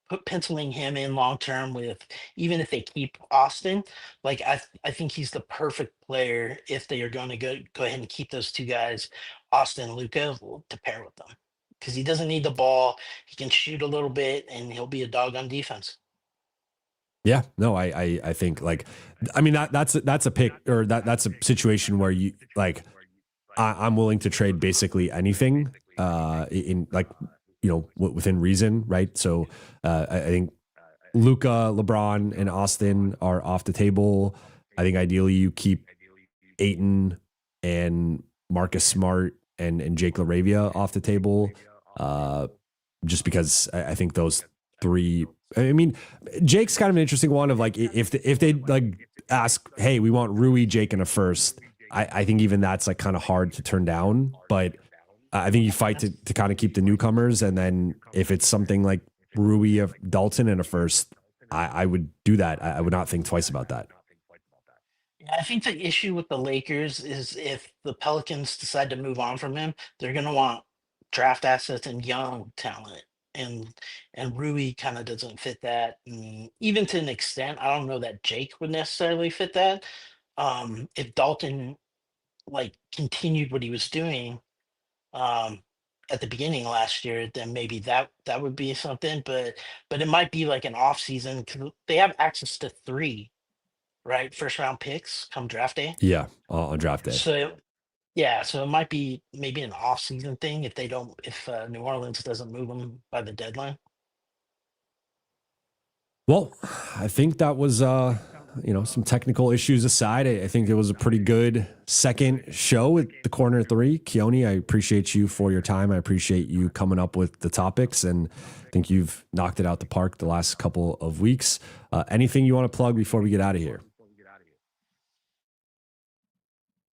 put penciling him in long term with, even if they keep Austin, like I think he's the perfect player if they are going to go ahead and keep those two guys, Austin and Luca, to pair with them. Because he doesn't need the ball. He can shoot a little bit and he'll be a dog on defense. Yeah, no, I think like, I mean, that's a pick, or that's a situation where you like, I'm willing to trade basically anything, in like, within reason. Right. So, I think Luka, LeBron, and Austin are off the table. I think ideally you keep Ayton and Marcus Smart and Jake LaRavia off the table, just because I think those 3. I mean, Jake's kind of an interesting one of like if they like ask, hey, we want Rui, Jake, and a first. I think even that's like kind of hard to turn down, but I think you fight to kind of keep the newcomers, and then if it's something like Rui, of Dalton, and a first, I would do that. I would not think twice about that. Yeah, I think the issue with the Lakers is if the Pelicans decide to move on from him, they're going to want draft assets and young talent. And Rui kind of doesn't fit that. And even to an extent, I don't know that Jake would necessarily fit that. If Dalton like continued what he was doing um at the beginning of last year, then maybe that would be something. But it might be like an off season because they have access to 3, right, first round picks come draft day. Yeah, on draft day. So yeah, so it might be maybe an off season thing if New Orleans doesn't move them by the deadline. Well, I think that was, some technical issues aside, I think it was a pretty good second show with the Corner 3. Keoni, I appreciate you for your time. I appreciate you coming up with the topics, and I think you've knocked it out the park the last couple of weeks. Anything you want to plug before we get out of here?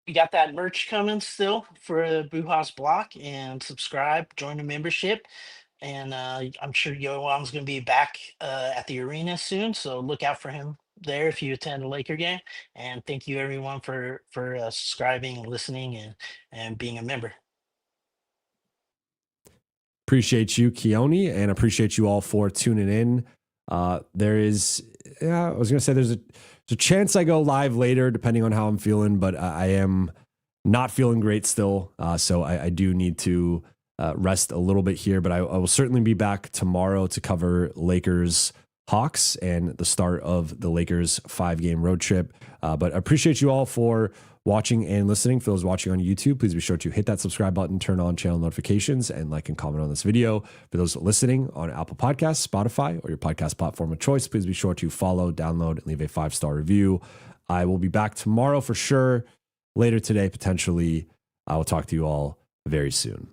We got that merch coming still for Buha's block, and subscribe, join the membership. And I'm sure Yoan's going to be back at the arena soon, so look out for him there if you attend a Laker game. And thank you everyone for subscribing, listening, and being a member. Appreciate you, Keoni, and appreciate you all for tuning in. There is, I was going to say there's a chance I go live later, depending on how I'm feeling, but I am not feeling great still. So I do need to rest a little bit here, but I will certainly be back tomorrow to cover Lakers Hawks and the start of the Lakers 5-game road trip. But I appreciate you all for watching and listening. For those watching on YouTube, please be sure to hit that subscribe button, turn on channel notifications, and like and comment on this video. For those listening on Apple Podcasts, Spotify, or your podcast platform of choice, please be sure to follow, download, and leave a 5-star review. I will be back tomorrow for sure. Later today, potentially. I will talk to you all very soon.